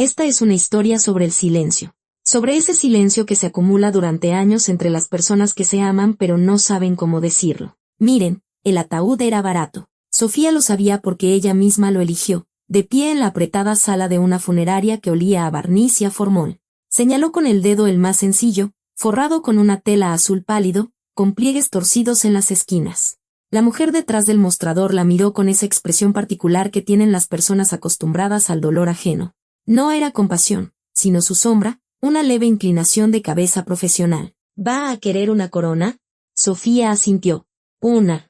Esta es una historia sobre el silencio. Sobre ese silencio que se acumula durante años entre las personas que se aman pero no saben cómo decirlo. Miren, el ataúd era barato. Sofía lo sabía porque ella misma lo eligió, de pie en la apretada sala de una funeraria que olía a barniz y a formol. Señaló con el dedo el más sencillo, forrado con una tela azul pálido, con pliegues torcidos en las esquinas. La mujer detrás del mostrador la miró con esa expresión particular que tienen las personas acostumbradas al dolor ajeno. No era compasión, sino su sombra, una leve inclinación de cabeza profesional. ¿Va a querer una corona? Sofía asintió. Una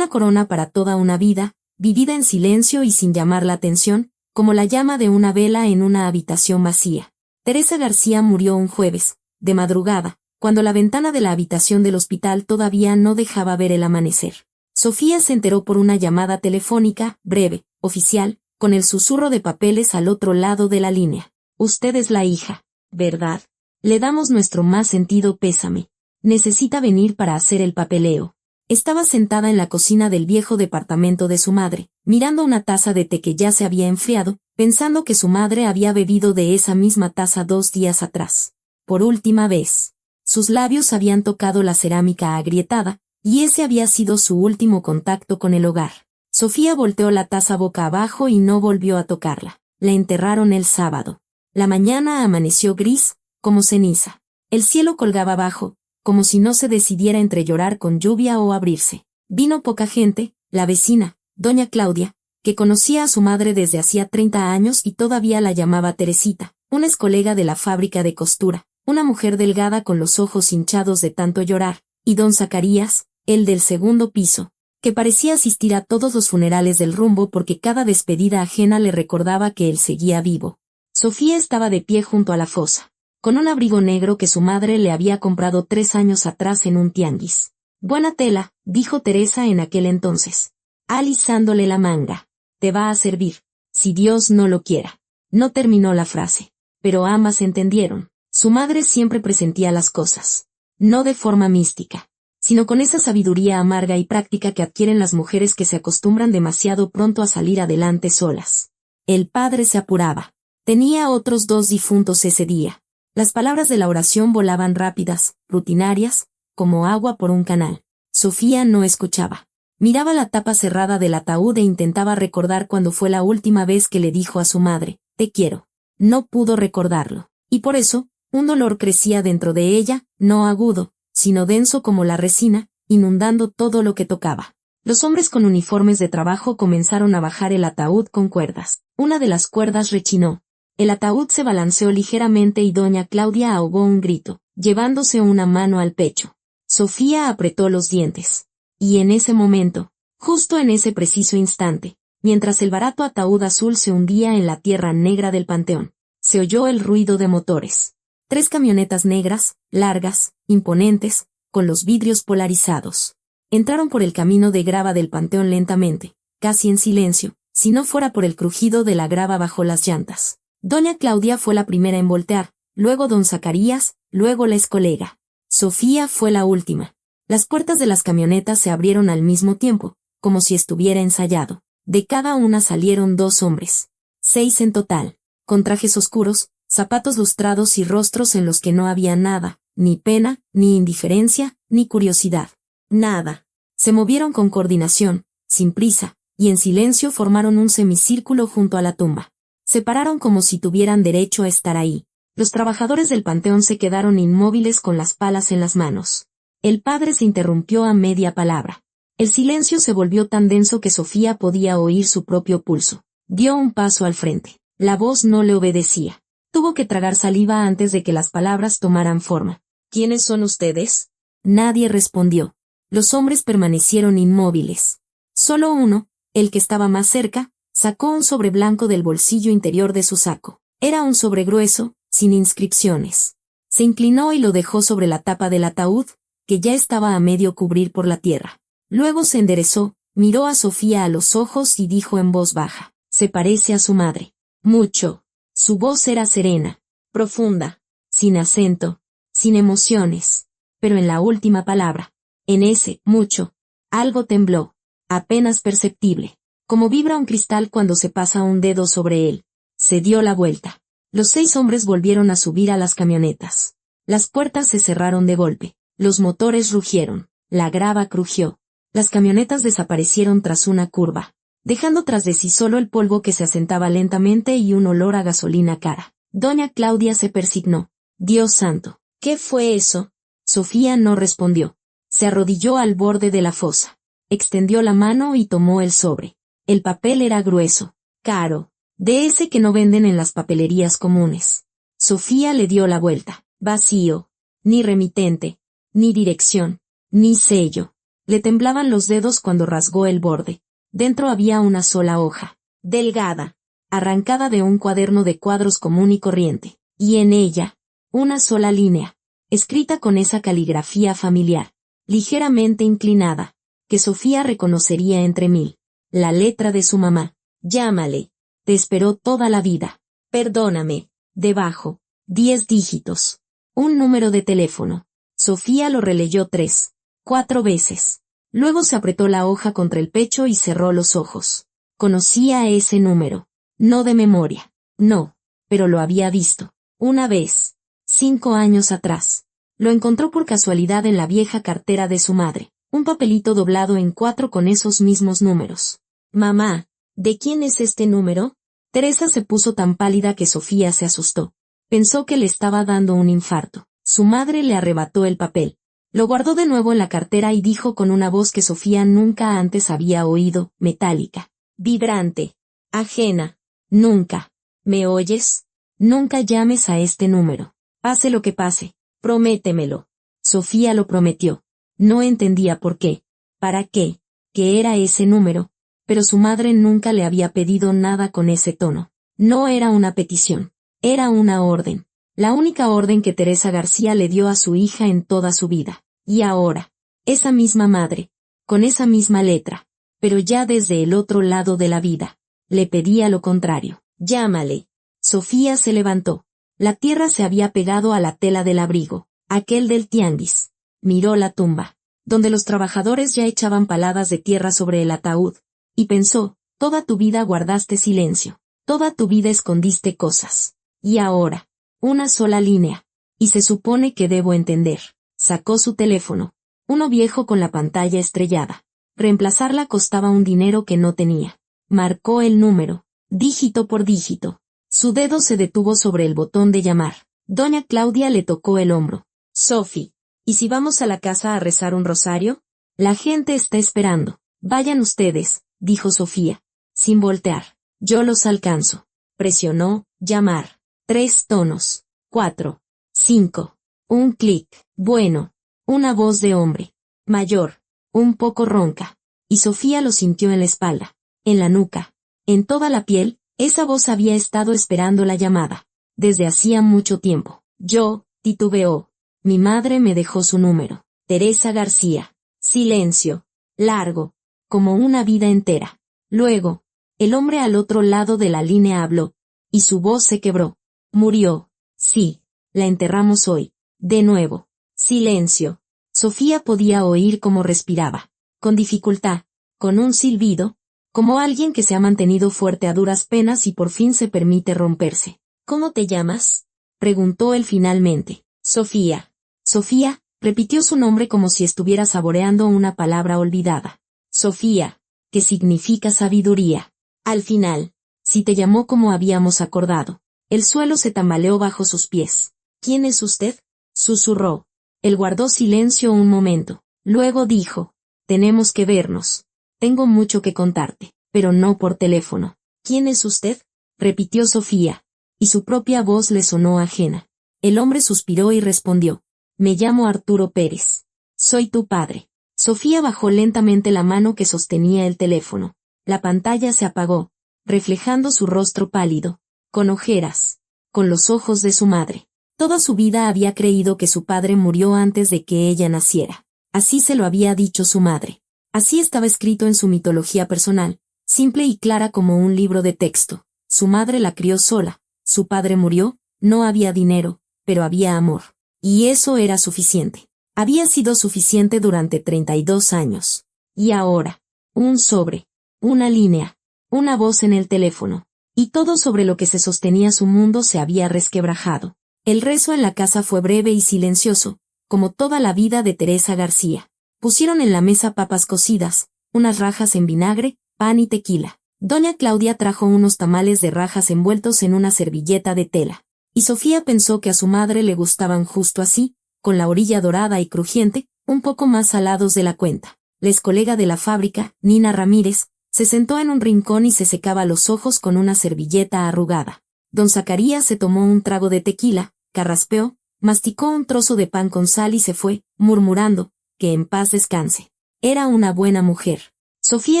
corona para toda una vida, vivida en silencio y sin llamar la atención, como la llama de una vela en una habitación vacía. Teresa García murió un jueves, de madrugada, cuando la ventana de la habitación del hospital todavía no dejaba ver el amanecer. Sofía se enteró por una llamada telefónica, breve, oficial, con el susurro de papeles al otro lado de la línea. Usted es la hija, ¿verdad? Le damos nuestro más sentido pésame. Necesita venir para hacer el papeleo. Estaba sentada en la cocina del viejo departamento de su madre, mirando una taza de té que ya se había enfriado, pensando que su madre había bebido de esa misma taza 2 días atrás. Por última vez. Sus labios habían tocado la cerámica agrietada, y ese había sido su último contacto con el hogar. Sofía volteó la taza boca abajo y no volvió a tocarla. La enterraron el sábado. La mañana amaneció gris, como ceniza. El cielo colgaba bajo, como si no se decidiera entre llorar con lluvia o abrirse. Vino poca gente, la vecina, doña Claudia, que conocía a su madre desde hacía 30 años y todavía la llamaba Teresita, una excolega de la fábrica de costura, una mujer delgada con los ojos hinchados de tanto llorar, y don Zacarías, el del segundo piso, que parecía asistir a todos los funerales del rumbo porque cada despedida ajena le recordaba que él seguía vivo. Sofía estaba de pie junto a la fosa, con un abrigo negro que su madre le había comprado 3 años atrás en un tianguis. Buena tela, dijo Teresa en aquel entonces, alisándole la manga. Te va a servir, si Dios no lo quiera. No terminó la frase, pero ambas entendieron. Su madre siempre presentía las cosas, no de forma mística, sino con esa sabiduría amarga y práctica que adquieren las mujeres que se acostumbran demasiado pronto a salir adelante solas. El padre se apuraba. Tenía otros 2 difuntos ese día. Las palabras de la oración volaban rápidas, rutinarias, como agua por un canal. Sofía no escuchaba. Miraba la tapa cerrada del ataúd e intentaba recordar cuándo fue la última vez que le dijo a su madre, «Te quiero». No pudo recordarlo. Y por eso, un dolor crecía dentro de ella, no agudo, sino denso como la resina, inundando todo lo que tocaba. Los hombres con uniformes de trabajo comenzaron a bajar el ataúd con cuerdas. Una de las cuerdas rechinó. El ataúd se balanceó ligeramente y doña Claudia ahogó un grito, llevándose una mano al pecho. Sofía apretó los dientes. Y en ese momento, justo en ese preciso instante, mientras el barato ataúd azul se hundía en la tierra negra del panteón, se oyó el ruido de motores. 3 camionetas negras, largas, imponentes, con los vidrios polarizados. Entraron por el camino de grava del panteón lentamente, casi en silencio, si no fuera por el crujido de la grava bajo las llantas. Doña Claudia fue la primera en voltear, luego don Zacarías, luego la excolega. Sofía fue la última. Las puertas de las camionetas se abrieron al mismo tiempo, como si estuviera ensayado. De cada una salieron 2 hombres. 6 en total, con trajes oscuros, zapatos lustrados y rostros en los que no había nada, ni pena, ni indiferencia, ni curiosidad. Nada. Se movieron con coordinación, sin prisa, y en silencio formaron un semicírculo junto a la tumba. Se pararon como si tuvieran derecho a estar ahí. Los trabajadores del panteón se quedaron inmóviles con las palas en las manos. El padre se interrumpió a media palabra. El silencio se volvió tan denso que Sofía podía oír su propio pulso. Dio un paso al frente. La voz no le obedecía. Tuvo que tragar saliva antes de que las palabras tomaran forma. ¿Quiénes son ustedes? Nadie respondió. Los hombres permanecieron inmóviles. Solo uno, el que estaba más cerca, sacó un sobre blanco del bolsillo interior de su saco. Era un sobre grueso, sin inscripciones. Se inclinó y lo dejó sobre la tapa del ataúd, que ya estaba a medio cubrir por la tierra. Luego se enderezó, miró a Sofía a los ojos y dijo en voz baja, «Se parece a su madre. Mucho». Su voz era serena, profunda, sin acento, sin emociones. Pero en la última palabra, en ese «mucho», algo tembló, apenas perceptible, como vibra un cristal cuando se pasa un dedo sobre él. Se dio la vuelta. Los 6 hombres volvieron a subir a las camionetas. Las puertas se cerraron de golpe. Los motores rugieron. La grava crujió. Las camionetas desaparecieron tras una curva, dejando tras de sí solo el polvo que se asentaba lentamente y un olor a gasolina cara. Doña Claudia se persignó. Dios santo, ¿qué fue eso? Sofía no respondió. Se arrodilló al borde de la fosa. Extendió la mano y tomó el sobre. El papel era grueso, caro, de ese que no venden en las papelerías comunes. Sofía le dio la vuelta. Vacío. Ni remitente, ni dirección, ni sello. Le temblaban los dedos cuando rasgó el borde. Dentro había una sola hoja, delgada, arrancada de un cuaderno de cuadros común y corriente, y en ella, una sola línea, escrita con esa caligrafía familiar, ligeramente inclinada, que Sofía reconocería entre 1000. La letra de su mamá. Llámale. Te esperó toda la vida. Perdóname. Debajo, 10 dígitos. Un número de teléfono. Sofía lo releyó 3, 4 veces. Luego se apretó la hoja contra el pecho y cerró los ojos. Conocía ese número. No de memoria. No. Pero lo había visto. Una vez. 5 años atrás. Lo encontró por casualidad en la vieja cartera de su madre. Un papelito doblado en 4 con esos mismos números. Mamá, ¿de quién es este número? Teresa se puso tan pálida que Sofía se asustó. Pensó que le estaba dando un infarto. Su madre le arrebató el papel. Lo guardó de nuevo en la cartera y dijo con una voz que Sofía nunca antes había oído, metálica, vibrante, ajena. Nunca. ¿Me oyes? Nunca llames a este número. Pase lo que pase. Prométemelo. Sofía lo prometió. No entendía por qué, para qué, qué era ese número, pero su madre nunca le había pedido nada con ese tono. No era una petición, era una orden. La única orden que Teresa García le dio a su hija en toda su vida. Y ahora, esa misma madre, con esa misma letra, pero ya desde el otro lado de la vida, le pedía lo contrario. Llámale. Sofía se levantó. La tierra se había pegado a la tela del abrigo, aquel del tianguis. Miró la tumba, donde los trabajadores ya echaban paladas de tierra sobre el ataúd, y pensó, toda tu vida guardaste silencio, toda tu vida escondiste cosas. Y ahora, una sola línea, y se supone que debo entender. Sacó su teléfono, uno viejo con la pantalla estrellada. Reemplazarla costaba un dinero que no tenía. Marcó el número, dígito por dígito. Su dedo se detuvo sobre el botón de llamar. Doña Claudia le tocó el hombro. Sophie, ¿y si vamos a la casa a rezar un rosario? La gente está esperando. Vayan ustedes, dijo Sofía, sin voltear. Yo los alcanzo. Presionó, llamar. 3 tonos. 4. 5. Un clic. Bueno. Una voz de hombre. Mayor. Un poco ronca. Y Sofía lo sintió en la espalda, en la nuca, en toda la piel. Esa voz había estado esperando la llamada, desde hacía mucho tiempo. Yo, titubeó. Mi madre me dejó su número. Teresa García. Silencio. Largo. Como una vida entera. Luego, el hombre al otro lado de la línea habló, y su voz se quebró. Murió. Sí. La enterramos hoy. De nuevo. Silencio. Sofía podía oír cómo respiraba. Con dificultad. Con un silbido. Como alguien que se ha mantenido fuerte a duras penas y por fin se permite romperse. ¿Cómo te llamas? Preguntó él finalmente. Sofía. Sofía, repitió su nombre como si estuviera saboreando una palabra olvidada. Sofía, que significa sabiduría. Al final, si te llamó como habíamos acordado. El suelo se tambaleó bajo sus pies. ¿Quién es usted? Susurró. Él guardó silencio un momento. Luego dijo, tenemos que vernos. Tengo mucho que contarte, pero no por teléfono. ¿Quién es usted? Repitió Sofía, y su propia voz le sonó ajena. El hombre suspiró y respondió. Me llamo Arturo Pérez. Soy tu padre. Sofía bajó lentamente la mano que sostenía el teléfono. La pantalla se apagó, reflejando su rostro pálido, con ojeras, con los ojos de su madre. Toda su vida había creído que su padre murió antes de que ella naciera. Así se lo había dicho su madre. Así estaba escrito en su mitología personal, simple y clara como un libro de texto. Su madre la crió sola, su padre murió, no había dinero, pero había amor. Y eso era suficiente. Había sido suficiente durante 32 años. Y ahora, un sobre, una línea, una voz en el teléfono. y todo sobre lo que se sostenía su mundo se había resquebrajado. El rezo en la casa fue breve y silencioso, como toda la vida de Teresa García. Pusieron en la mesa papas cocidas, unas rajas en vinagre, pan y tequila. Doña Claudia trajo unos tamales de rajas envueltos en una servilleta de tela. Y Sofía pensó que a su madre le gustaban justo así, con la orilla dorada y crujiente, un poco más salados de la cuenta. La excolega de la fábrica, Nina Ramírez, se sentó en un rincón y se secaba los ojos con una servilleta arrugada. Don Zacarías se tomó un trago de tequila, carraspeó, masticó un trozo de pan con sal y se fue, murmurando, que en paz descanse. Era una buena mujer. Sofía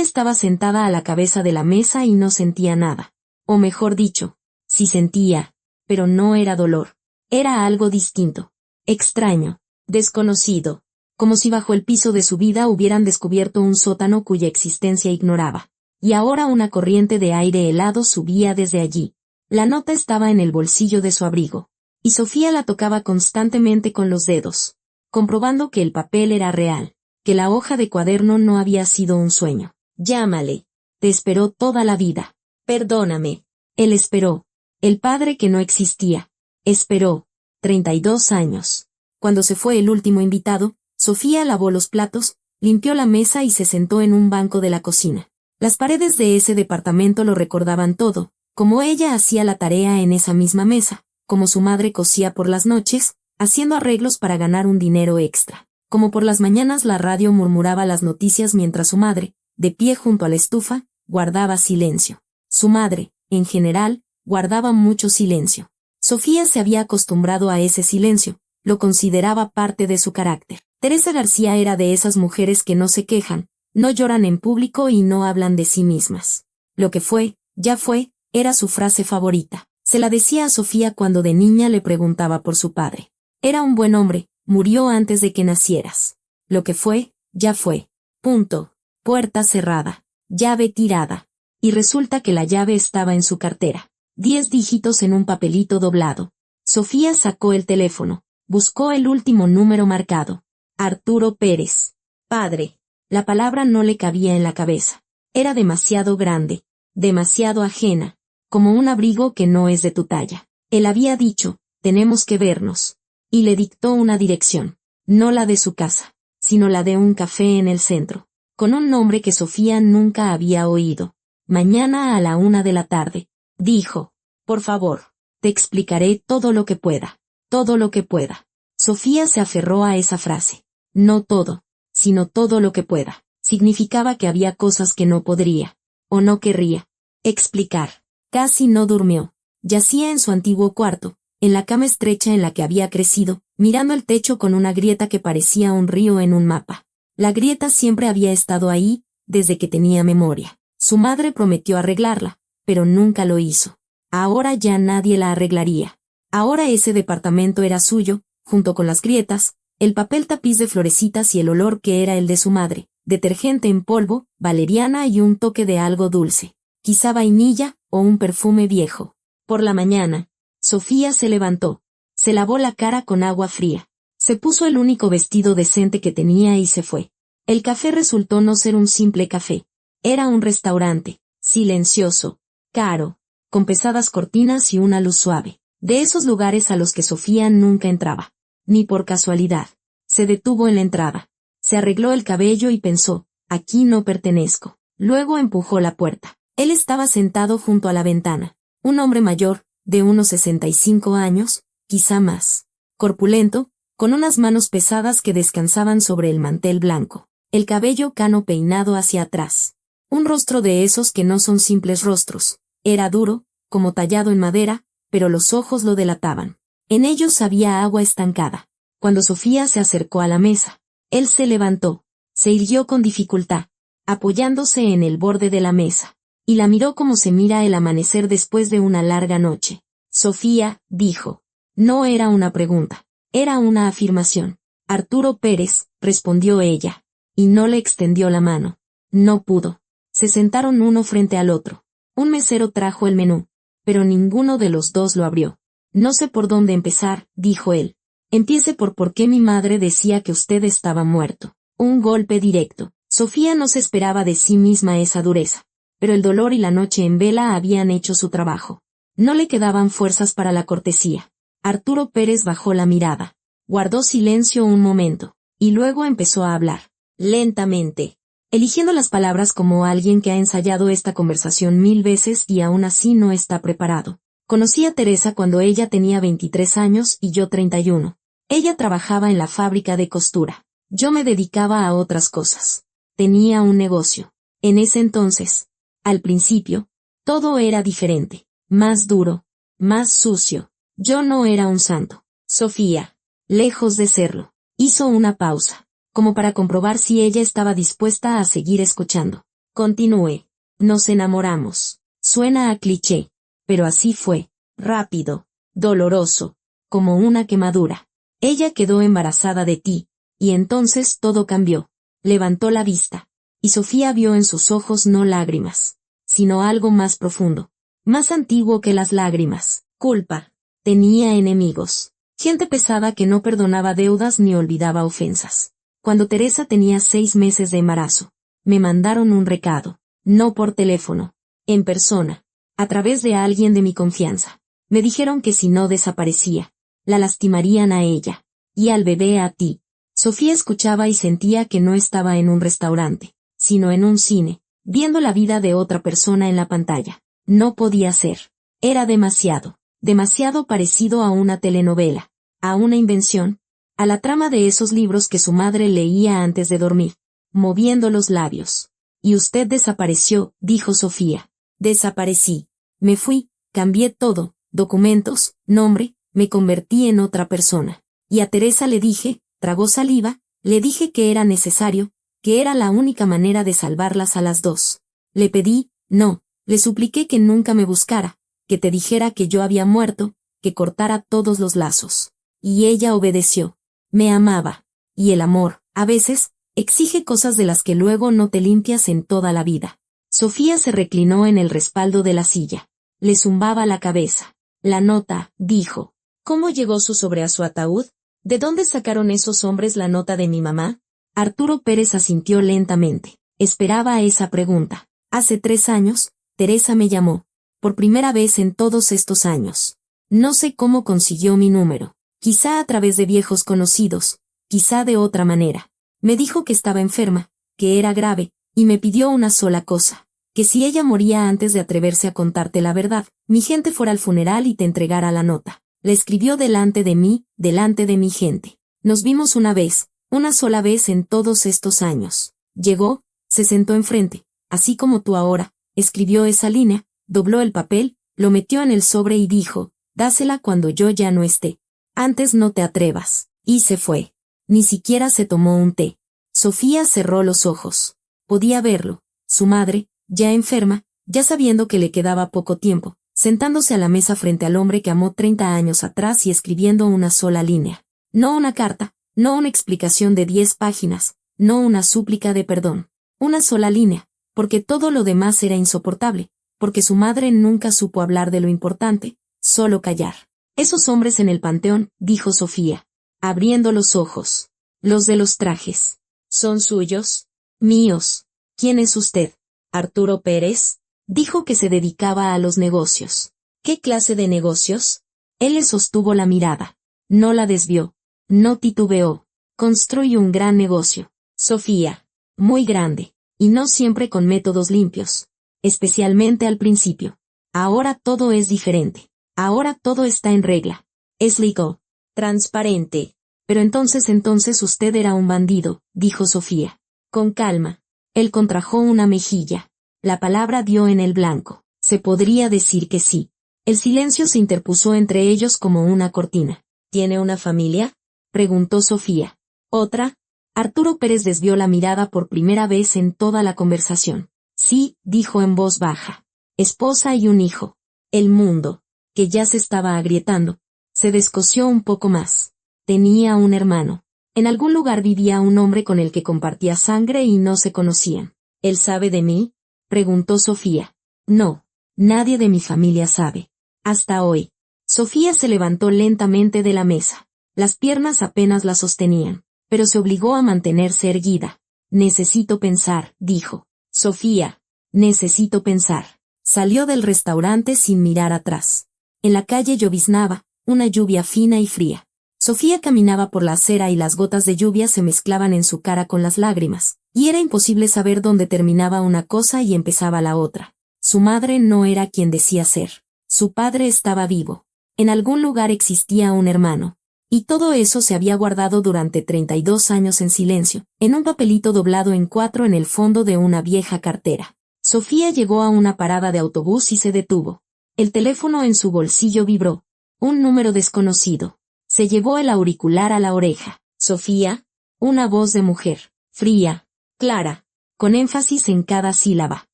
estaba sentada a la cabeza de la mesa y no sentía nada. O mejor dicho, sí sentía, pero no era dolor. Era algo distinto, extraño, desconocido, como si bajo el piso de su vida hubieran descubierto un sótano cuya existencia ignoraba. Y ahora una corriente de aire helado subía desde allí. La nota estaba en el bolsillo de su abrigo, y Sofía la tocaba constantemente con los dedos, comprobando que el papel era real, que la hoja de cuaderno no había sido un sueño. Llámale. Te esperó toda la vida. Perdóname. Él esperó. El padre que no existía. Esperó. 32 años. Cuando se fue el último invitado, Sofía lavó los platos, limpió la mesa y se sentó en un banco de la cocina. Las paredes de ese departamento lo recordaban todo, como ella hacía la tarea en esa misma mesa, como su madre cosía por las noches, haciendo arreglos para ganar un dinero extra. Como por las mañanas la radio murmuraba las noticias mientras su madre, de pie junto a la estufa, guardaba silencio. Su madre, en general, guardaba mucho silencio. Sofía se había acostumbrado a ese silencio, lo consideraba parte de su carácter. Teresa García era de esas mujeres que no se quejan, no lloran en público y no hablan de sí mismas. Lo que fue, ya fue, era su frase favorita. Se la decía a Sofía cuando de niña le preguntaba por su padre. Era un buen hombre, murió antes de que nacieras. Lo que fue, ya fue. Punto. Puerta cerrada. Llave tirada. Y resulta que la llave estaba en su cartera. 10 dígitos en un papelito doblado. Sofía sacó el teléfono. Buscó el último número marcado. Arturo Pérez. Padre. La palabra no le cabía en la cabeza. Era demasiado grande. Demasiado ajena. Como un abrigo que no es de tu talla. Él había dicho, tenemos que vernos. Y le dictó una dirección. No la de su casa, sino la de un café en el centro. Con un nombre que Sofía nunca había oído. Mañana a la 1 de la tarde. Dijo. Por favor. Te explicaré todo lo que pueda. Todo lo que pueda. Sofía se aferró a esa frase. No todo, sino todo lo que pueda. Significaba que había cosas que no podría, o no querría, explicar. Casi no durmió. Yacía en su antiguo cuarto, en la cama estrecha en la que había crecido, mirando el techo con una grieta que parecía un río en un mapa. La grieta siempre había estado ahí, desde que tenía memoria. Su madre prometió arreglarla, pero nunca lo hizo. Ahora ya nadie la arreglaría. Ahora ese departamento era suyo, junto con las grietas, el papel tapiz de florecitas y el olor que era el de su madre, detergente en polvo, valeriana y un toque de algo dulce, quizá vainilla o un perfume viejo. Por la mañana, Sofía se levantó, se lavó la cara con agua fría, se puso el único vestido decente que tenía y se fue. El café resultó no ser un simple café, era un restaurante, silencioso, caro, con pesadas cortinas y una luz suave, de esos lugares a los que Sofía nunca entraba, ni por casualidad. Se detuvo en la entrada, se arregló el cabello y pensó, aquí no pertenezco. Luego empujó la puerta. Él estaba sentado junto a la ventana, un hombre mayor, de unos 65 años, quizá más, corpulento, con unas manos pesadas que descansaban sobre el mantel blanco, el cabello cano peinado hacia atrás. Un rostro de esos que no son simples rostros, era duro, como tallado en madera, pero los ojos lo delataban. En ellos había agua estancada. Cuando Sofía se acercó a la mesa, él se levantó, se irguió con dificultad, apoyándose en el borde de la mesa, y la miró como se mira el amanecer después de una larga noche. Sofía, dijo. No era una pregunta, era una afirmación. Arturo Pérez, respondió ella, y no le extendió la mano. No pudo. Se sentaron uno frente al otro. Un mesero trajo el menú, pero ninguno de los dos lo abrió. No sé por dónde empezar, dijo él. Empiece por qué mi madre decía que usted estaba muerto. Un golpe directo. Sofía no se esperaba de sí misma esa dureza. pero el dolor y la noche en vela habían hecho su trabajo. No le quedaban fuerzas para la cortesía. Arturo Pérez bajó la mirada. Guardó silencio un momento, y luego empezó a hablar, lentamente, eligiendo las palabras como alguien que ha ensayado esta conversación 1000 veces y aún así no está preparado. Conocí a Teresa cuando ella tenía 23 años y yo 31. Ella trabajaba en la fábrica de costura. Yo me dedicaba a otras cosas. Tenía un negocio. En ese entonces, al principio, todo era diferente, más duro, más sucio. Yo no era un santo. Sofía, lejos de serlo, hizo una pausa, como para comprobar si ella estaba dispuesta a seguir escuchando. Continúe. Nos enamoramos. Suena a cliché, pero así fue, rápido, doloroso, como una quemadura. Ella quedó embarazada de ti, y entonces todo cambió. Levantó la vista, y Sofía vio en sus ojos no lágrimas, sino algo más profundo, más antiguo que las lágrimas, culpa. Tenía enemigos, gente pesada que no perdonaba deudas ni olvidaba ofensas. Cuando Teresa tenía 6 meses de embarazo, me mandaron un recado, no por teléfono, en persona, a través de alguien de mi confianza. Me dijeron que si no desaparecía, la lastimarían a ella, y al bebé a ti. Sofía escuchaba y sentía que no estaba en un restaurante, sino en un cine, viendo la vida de otra persona en la pantalla. No podía ser. Era demasiado parecido a una telenovela, a una invención, a la trama de esos libros que su madre leía antes de dormir, moviendo los labios. Y usted desapareció, dijo Sofía. Desaparecí. Me fui, cambié todo, documentos, nombre, me convertí en otra persona. Y a Teresa le dije, tragó saliva, le dije que era necesario, que era la única manera de salvarlas a las dos. Le pedí, no, le supliqué que nunca me buscara, que te dijera que yo había muerto, que cortara todos los lazos. Y ella obedeció. Me amaba. Y el amor, a veces, exige cosas de las que luego no te limpias en toda la vida. Sofía se reclinó en el respaldo de la silla. Le zumbaba la cabeza. La nota, dijo. ¿Cómo llegó su sobre a su ataúd? ¿De dónde sacaron esos hombres la nota de mi mamá? Arturo Pérez asintió lentamente. Esperaba esa pregunta. Hace 3 años, Teresa me llamó. Por primera vez en todos estos años. No sé cómo consiguió mi número. Quizá a través de viejos conocidos, quizá de otra manera. Me dijo que estaba enferma, que era grave, y me pidió una sola cosa. Que si ella moría antes de atreverse a contarte la verdad, mi gente fuera al funeral y te entregara la nota. Le escribió delante de mí, delante de mi gente. Nos vimos una sola vez en todos estos años. Llegó, se sentó enfrente, así como tú ahora, escribió esa línea, dobló el papel, lo metió en el sobre y dijo, dásela cuando yo ya no esté. Antes no te atrevas. Y se fue. Ni siquiera se tomó un té. Sofía cerró los ojos. Podía verlo, su madre, ya enferma, ya sabiendo que le quedaba poco tiempo, sentándose a la mesa frente al hombre que amó 30 años atrás y escribiendo una sola línea. No una carta, no una explicación de 10 páginas, no una súplica de perdón. Una sola línea, porque todo lo demás era insoportable, porque su madre nunca supo hablar de lo importante, solo callar. Esos hombres en el panteón, dijo Sofía, abriendo los ojos. Los de los trajes. ¿Son suyos? Míos. ¿Quién es usted? Arturo Pérez. Dijo que se dedicaba a los negocios. ¿Qué clase de negocios? Él le sostuvo la mirada. No la desvió. No titubeó. Construye un gran negocio. Sofía. Muy grande. Y no siempre con métodos limpios. Especialmente al principio. Ahora todo es diferente. Ahora todo está en regla. Es legal. Transparente. Pero entonces usted era un bandido, dijo Sofía. Con calma. Él contrajo una mejilla. La palabra dio en el blanco. Se podría decir que sí. El silencio se interpuso entre ellos como una cortina. ¿Tiene una familia? Preguntó Sofía. ¿Otra? Arturo Pérez desvió la mirada por primera vez en toda la conversación. Sí, dijo en voz baja. Esposa y un hijo. El mundo, que ya se estaba agrietando, se descosió un poco más. Tenía un hermano. En algún lugar vivía un hombre con el que compartía sangre y no se conocían. ¿Él sabe de mí? Preguntó Sofía. No, nadie de mi familia sabe. Hasta hoy. Sofía se levantó lentamente de la mesa. Las piernas apenas la sostenían, pero se obligó a mantenerse erguida. Necesito pensar, dijo. Sofía, Necesito pensar. Salió del restaurante sin mirar atrás. En la calle lloviznaba, una lluvia fina y fría. Sofía caminaba por la acera y las gotas de lluvia se mezclaban en su cara con las lágrimas, y era imposible saber dónde terminaba una cosa y empezaba la otra. Su madre no era quien decía ser. Su padre estaba vivo. En algún lugar existía un hermano. Y todo eso se había guardado durante 32 años en silencio, en un papelito doblado en 4 en el fondo de una vieja cartera. Sofía llegó a una parada de autobús y se detuvo. El teléfono en su bolsillo vibró. Un número desconocido. Se llevó el auricular a la oreja. Sofía. Una voz de mujer. Fría. Clara. Con énfasis en cada sílaba.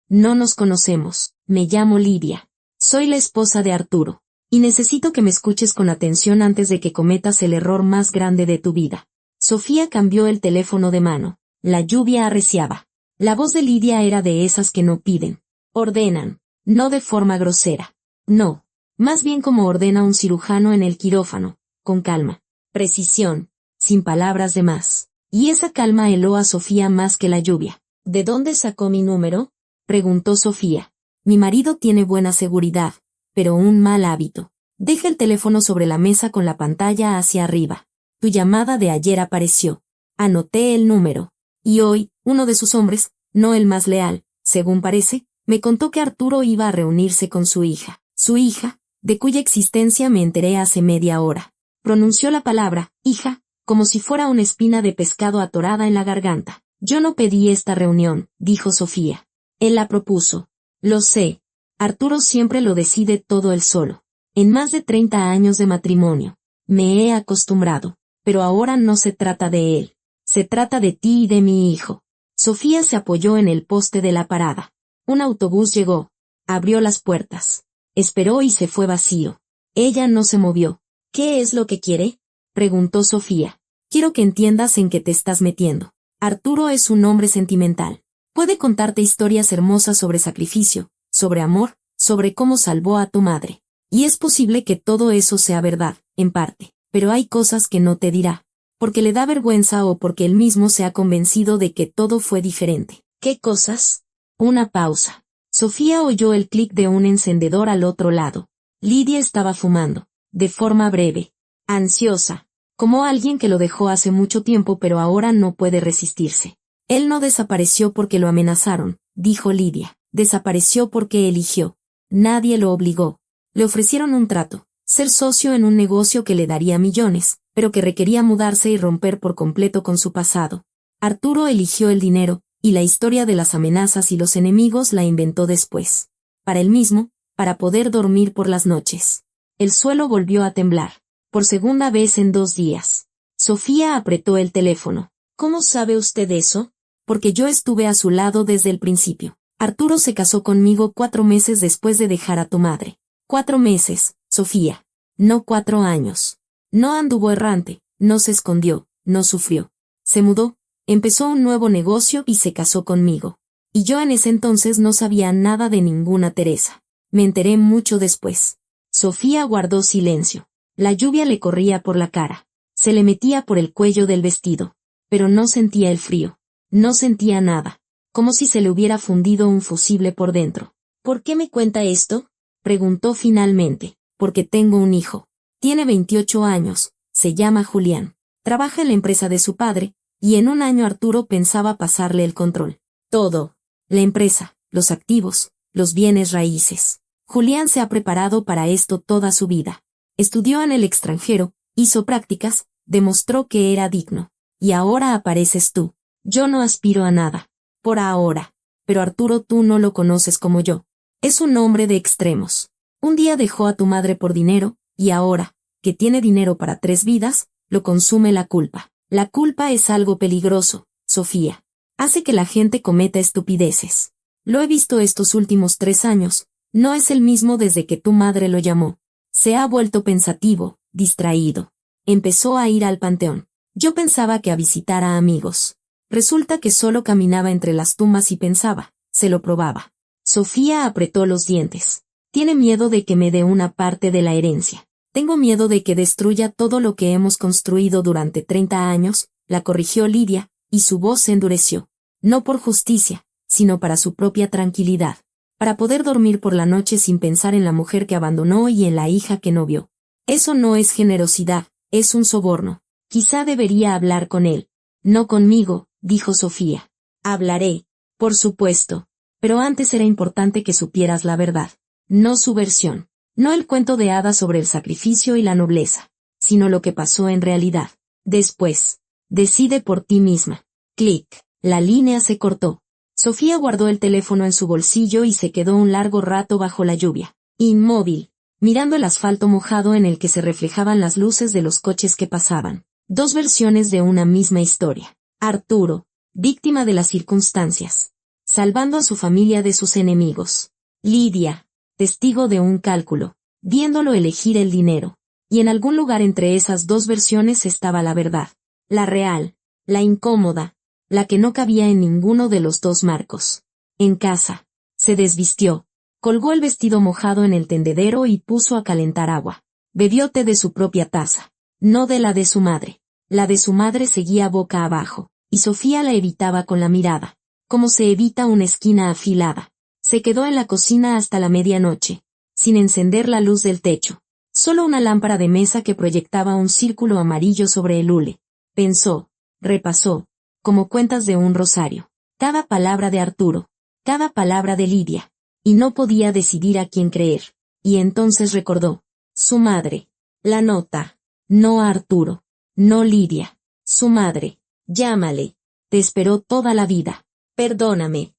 No nos conocemos. Me llamo Lidia. Soy la esposa de Arturo. Y necesito que me escuches con atención antes de que cometas el error más grande de tu vida. Sofía cambió el teléfono de mano. La lluvia arreciaba. La voz de Lidia era de esas que no piden. Ordenan. No de forma grosera. No. Más bien como ordena un cirujano en el quirófano. Con calma. Precisión. Sin palabras de más. Y esa calma heló a Sofía más que la lluvia. ¿De dónde sacó mi número? Preguntó Sofía. Mi marido tiene buena seguridad, pero un mal hábito. Deja el teléfono sobre la mesa con la pantalla hacia arriba. Tu llamada de ayer apareció. Anoté el número. Y hoy, uno de sus hombres, no el más leal, según parece, me contó que Arturo iba a reunirse con su hija. Su hija, de cuya existencia me enteré hace media hora. Pronunció la palabra, hija, como si fuera una espina de pescado atorada en la garganta. Yo no pedí esta reunión, dijo Sofía. Él la propuso. Lo sé. Arturo siempre lo decide todo él solo. En más de 30 años de matrimonio. Me he acostumbrado. Pero ahora no se trata de él. Se trata de ti y de mi hijo. Sofía se apoyó en el poste de la parada. Un autobús llegó. Abrió las puertas. Esperó y se fue vacío. Ella no se movió. ¿Qué es lo que quiere? Preguntó Sofía. Quiero que entiendas en qué te estás metiendo. Arturo es un hombre sentimental. Puede contarte historias hermosas sobre sacrificio, sobre amor, sobre cómo salvó a tu madre. Y es posible que todo eso sea verdad, en parte, pero hay cosas que no te dirá. Porque le da vergüenza o porque él mismo se ha convencido de que todo fue diferente. ¿Qué cosas? Una pausa. Sofía oyó el clic de un encendedor al otro lado. Lidia estaba fumando, de forma breve, ansiosa, como alguien que lo dejó hace mucho tiempo pero ahora no puede resistirse. Él no desapareció porque lo amenazaron, dijo Lidia. Desapareció porque eligió. Nadie lo obligó. Le ofrecieron un trato, ser socio en un negocio que le daría millones, pero que requería mudarse y romper por completo con su pasado. Arturo eligió el dinero, y la historia de las amenazas y los enemigos la inventó después. Para él mismo, para poder dormir por las noches. El suelo volvió a temblar. Por segunda vez en 2 días. Sofía apretó el teléfono. ¿Cómo sabe usted eso? Porque yo estuve a su lado desde el principio. Arturo se casó conmigo 4 meses después de dejar a tu madre. 4 meses, Sofía. No 4 años. No anduvo errante, no se escondió, no sufrió. Se mudó, empezó un nuevo negocio y se casó conmigo. Y yo en ese entonces no sabía nada de ninguna Teresa. Me enteré mucho después. Sofía guardó silencio. La lluvia le corría por la cara. Se le metía por el cuello del vestido. Pero no sentía el frío. No sentía nada. Como si se le hubiera fundido un fusible por dentro. ¿Por qué me cuenta esto? Preguntó finalmente. Porque tengo un hijo. Tiene 28 años. Se llama Julián. Trabaja en la empresa de su padre, y en un año Arturo pensaba pasarle el control. Todo. La empresa, los activos, los bienes raíces. Julián se ha preparado para esto toda su vida. Estudió en el extranjero, hizo prácticas, demostró que era digno. Y ahora apareces tú. Yo no aspiro a nada. Por ahora. Pero Arturo tú no lo conoces como yo. Es un hombre de extremos. Un día dejó a tu madre por dinero, y ahora, que tiene dinero para 3 vidas, lo consume la culpa. La culpa es algo peligroso, Sofía. Hace que la gente cometa estupideces. Lo he visto estos últimos 3 años. No es el mismo desde que tu madre lo llamó. Se ha vuelto pensativo, distraído. Empezó a ir al panteón. Yo pensaba que a visitar a amigos. Resulta que solo caminaba entre las tumbas y pensaba, se lo probaba. Sofía apretó los dientes. Tiene miedo de que me dé una parte de la herencia. Tengo miedo de que destruya todo lo que hemos construido durante 30 años, la corrigió Lidia, y su voz se endureció. No por justicia, sino para su propia tranquilidad, para poder dormir por la noche sin pensar en la mujer que abandonó y en la hija que no vio. Eso no es generosidad, es un soborno. Quizá debería hablar con él. No conmigo, dijo Sofía. Hablaré, por supuesto. Pero antes era importante que supieras la verdad. No su versión. No el cuento de hadas sobre el sacrificio y la nobleza, sino lo que pasó en realidad. Después, decide por ti misma. Clic. La línea se cortó. Sofía guardó el teléfono en su bolsillo y se quedó un largo rato bajo la lluvia, inmóvil, mirando el asfalto mojado en el que se reflejaban las luces de los coches que pasaban. Dos versiones de una misma historia. Arturo, víctima de las circunstancias, salvando a su familia de sus enemigos. Lidia, testigo de un cálculo, viéndolo elegir el dinero. Y en algún lugar entre esas dos versiones estaba la verdad. La real, la incómoda, la que no cabía en ninguno de los dos marcos. En casa, se desvistió, colgó el vestido mojado en el tendedero y puso a calentar agua. Bebió té de su propia taza, no de la de su madre. La de su madre seguía boca abajo, y Sofía la evitaba con la mirada, como se evita una esquina afilada. Se quedó en la cocina hasta la medianoche, sin encender la luz del techo. Solo una lámpara de mesa que proyectaba un círculo amarillo sobre el hule. Pensó, repasó, como cuentas de un rosario, cada palabra de Arturo, cada palabra de Lidia, y no podía decidir a quién creer. Y entonces recordó, su madre, la nota, no a Arturo, no Lidia, su madre, llámale, te esperó toda la vida, perdóname,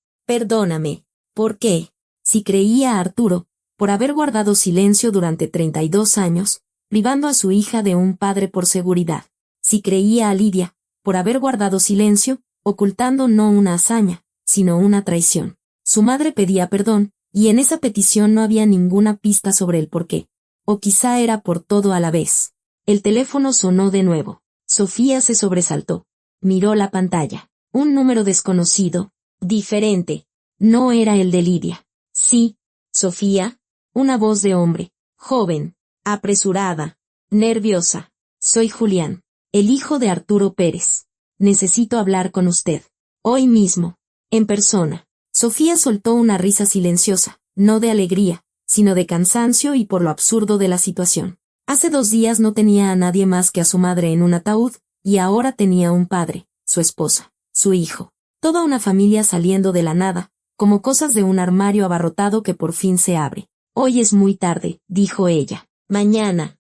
¿por qué? Si creía a Arturo, por haber guardado silencio durante 32 años, privando a su hija de un padre por seguridad. Si creía a Lidia, por haber guardado silencio, ocultando no una hazaña, sino una traición. Su madre pedía perdón, y en esa petición no había ninguna pista sobre el porqué. O quizá era por todo a la vez. El teléfono sonó de nuevo. Sofía se sobresaltó. Miró la pantalla. Un número desconocido, diferente. No era el de Lidia. Sí, Sofía. Una voz de hombre, joven, apresurada, nerviosa. Soy Julián, el hijo de Arturo Pérez. Necesito hablar con usted. Hoy mismo. En persona. Sofía soltó una risa silenciosa, no de alegría, sino de cansancio y por lo absurdo de la situación. Hace 2 días no tenía a nadie más que a su madre en un ataúd, y ahora tenía un padre, su esposa, su hijo. Toda una familia saliendo de la nada, como cosas de un armario abarrotado que por fin se abre. Hoy es muy tarde, dijo ella. Mañana,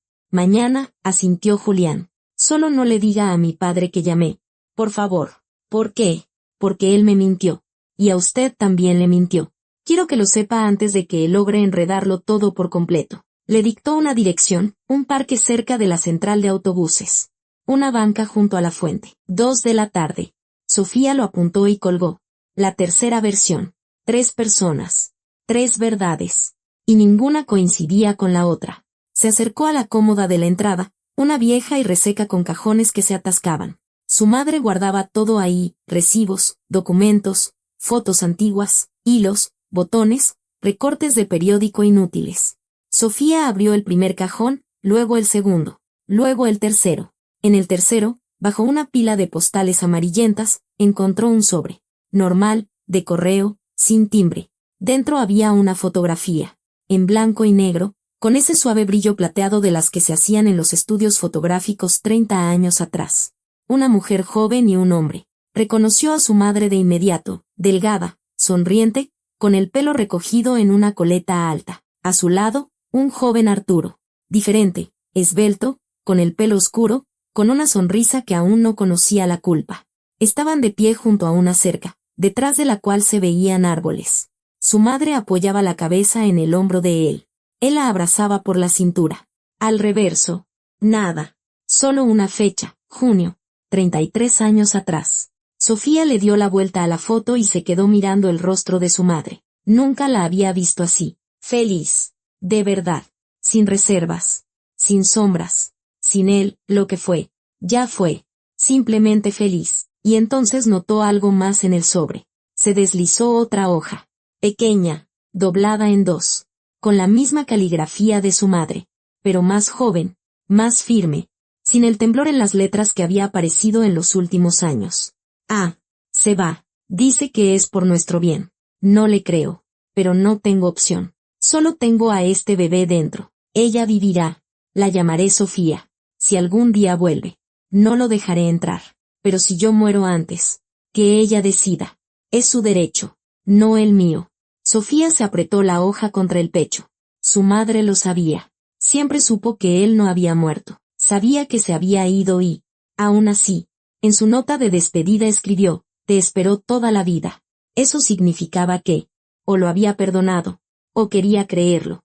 asintió Julián. Solo no le diga a mi padre que llamé. Por favor. ¿Por qué? Porque él me mintió. Y a usted también le mintió. Quiero que lo sepa antes de que él logre enredarlo todo por completo. Le dictó una dirección, un parque cerca de la central de autobuses. Una banca junto a la fuente. 2 de la tarde. Sofía lo apuntó y colgó. La tercera versión. 3 personas. 3 verdades. Y ninguna coincidía con la otra. Se acercó a la cómoda de la entrada, una vieja y reseca con cajones que se atascaban. Su madre guardaba todo ahí, recibos, documentos, fotos antiguas, hilos, botones, recortes de periódico inútiles. Sofía abrió el primer cajón, luego el segundo, luego el tercero. En el tercero, bajo una pila de postales amarillentas, encontró un sobre. Normal, de correo, sin timbre. Dentro había una fotografía. En blanco y negro, con ese suave brillo plateado de las que se hacían en los estudios fotográficos 30 años atrás. Una mujer joven y un hombre. Reconoció a su madre de inmediato, delgada, sonriente, con el pelo recogido en una coleta alta. A su lado, un joven Arturo. Diferente, esbelto, con el pelo oscuro, con una sonrisa que aún no conocía la culpa. Estaban de pie junto a una cerca, detrás de la cual se veían árboles. Su madre apoyaba la cabeza en el hombro de él. Él la abrazaba por la cintura. Al reverso, nada. Solo una fecha, junio, 33 años atrás. Sofía le dio la vuelta a la foto y se quedó mirando el rostro de su madre. Nunca la había visto así. Feliz. De verdad. Sin reservas. Sin sombras. Sin él, lo que fue. Ya fue. Simplemente feliz. Y entonces notó algo más en el sobre. Se deslizó otra hoja. Pequeña, doblada en 2, con la misma caligrafía de su madre, pero más joven, más firme, sin el temblor en las letras que había aparecido en los últimos años. Ah, se va. Dice que es por nuestro bien. No le creo. Pero no tengo opción. Solo tengo a este bebé dentro. Ella vivirá. La llamaré Sofía. Si algún día vuelve, no lo dejaré entrar. Pero si yo muero antes, que ella decida. Es su derecho, no el mío. Sofía se apretó la hoja contra el pecho. Su madre lo sabía. Siempre supo que él no había muerto. Sabía que se había ido y, aún así, en su nota de despedida escribió, te esperó toda la vida. Eso significaba que, o lo había perdonado, o quería creerlo.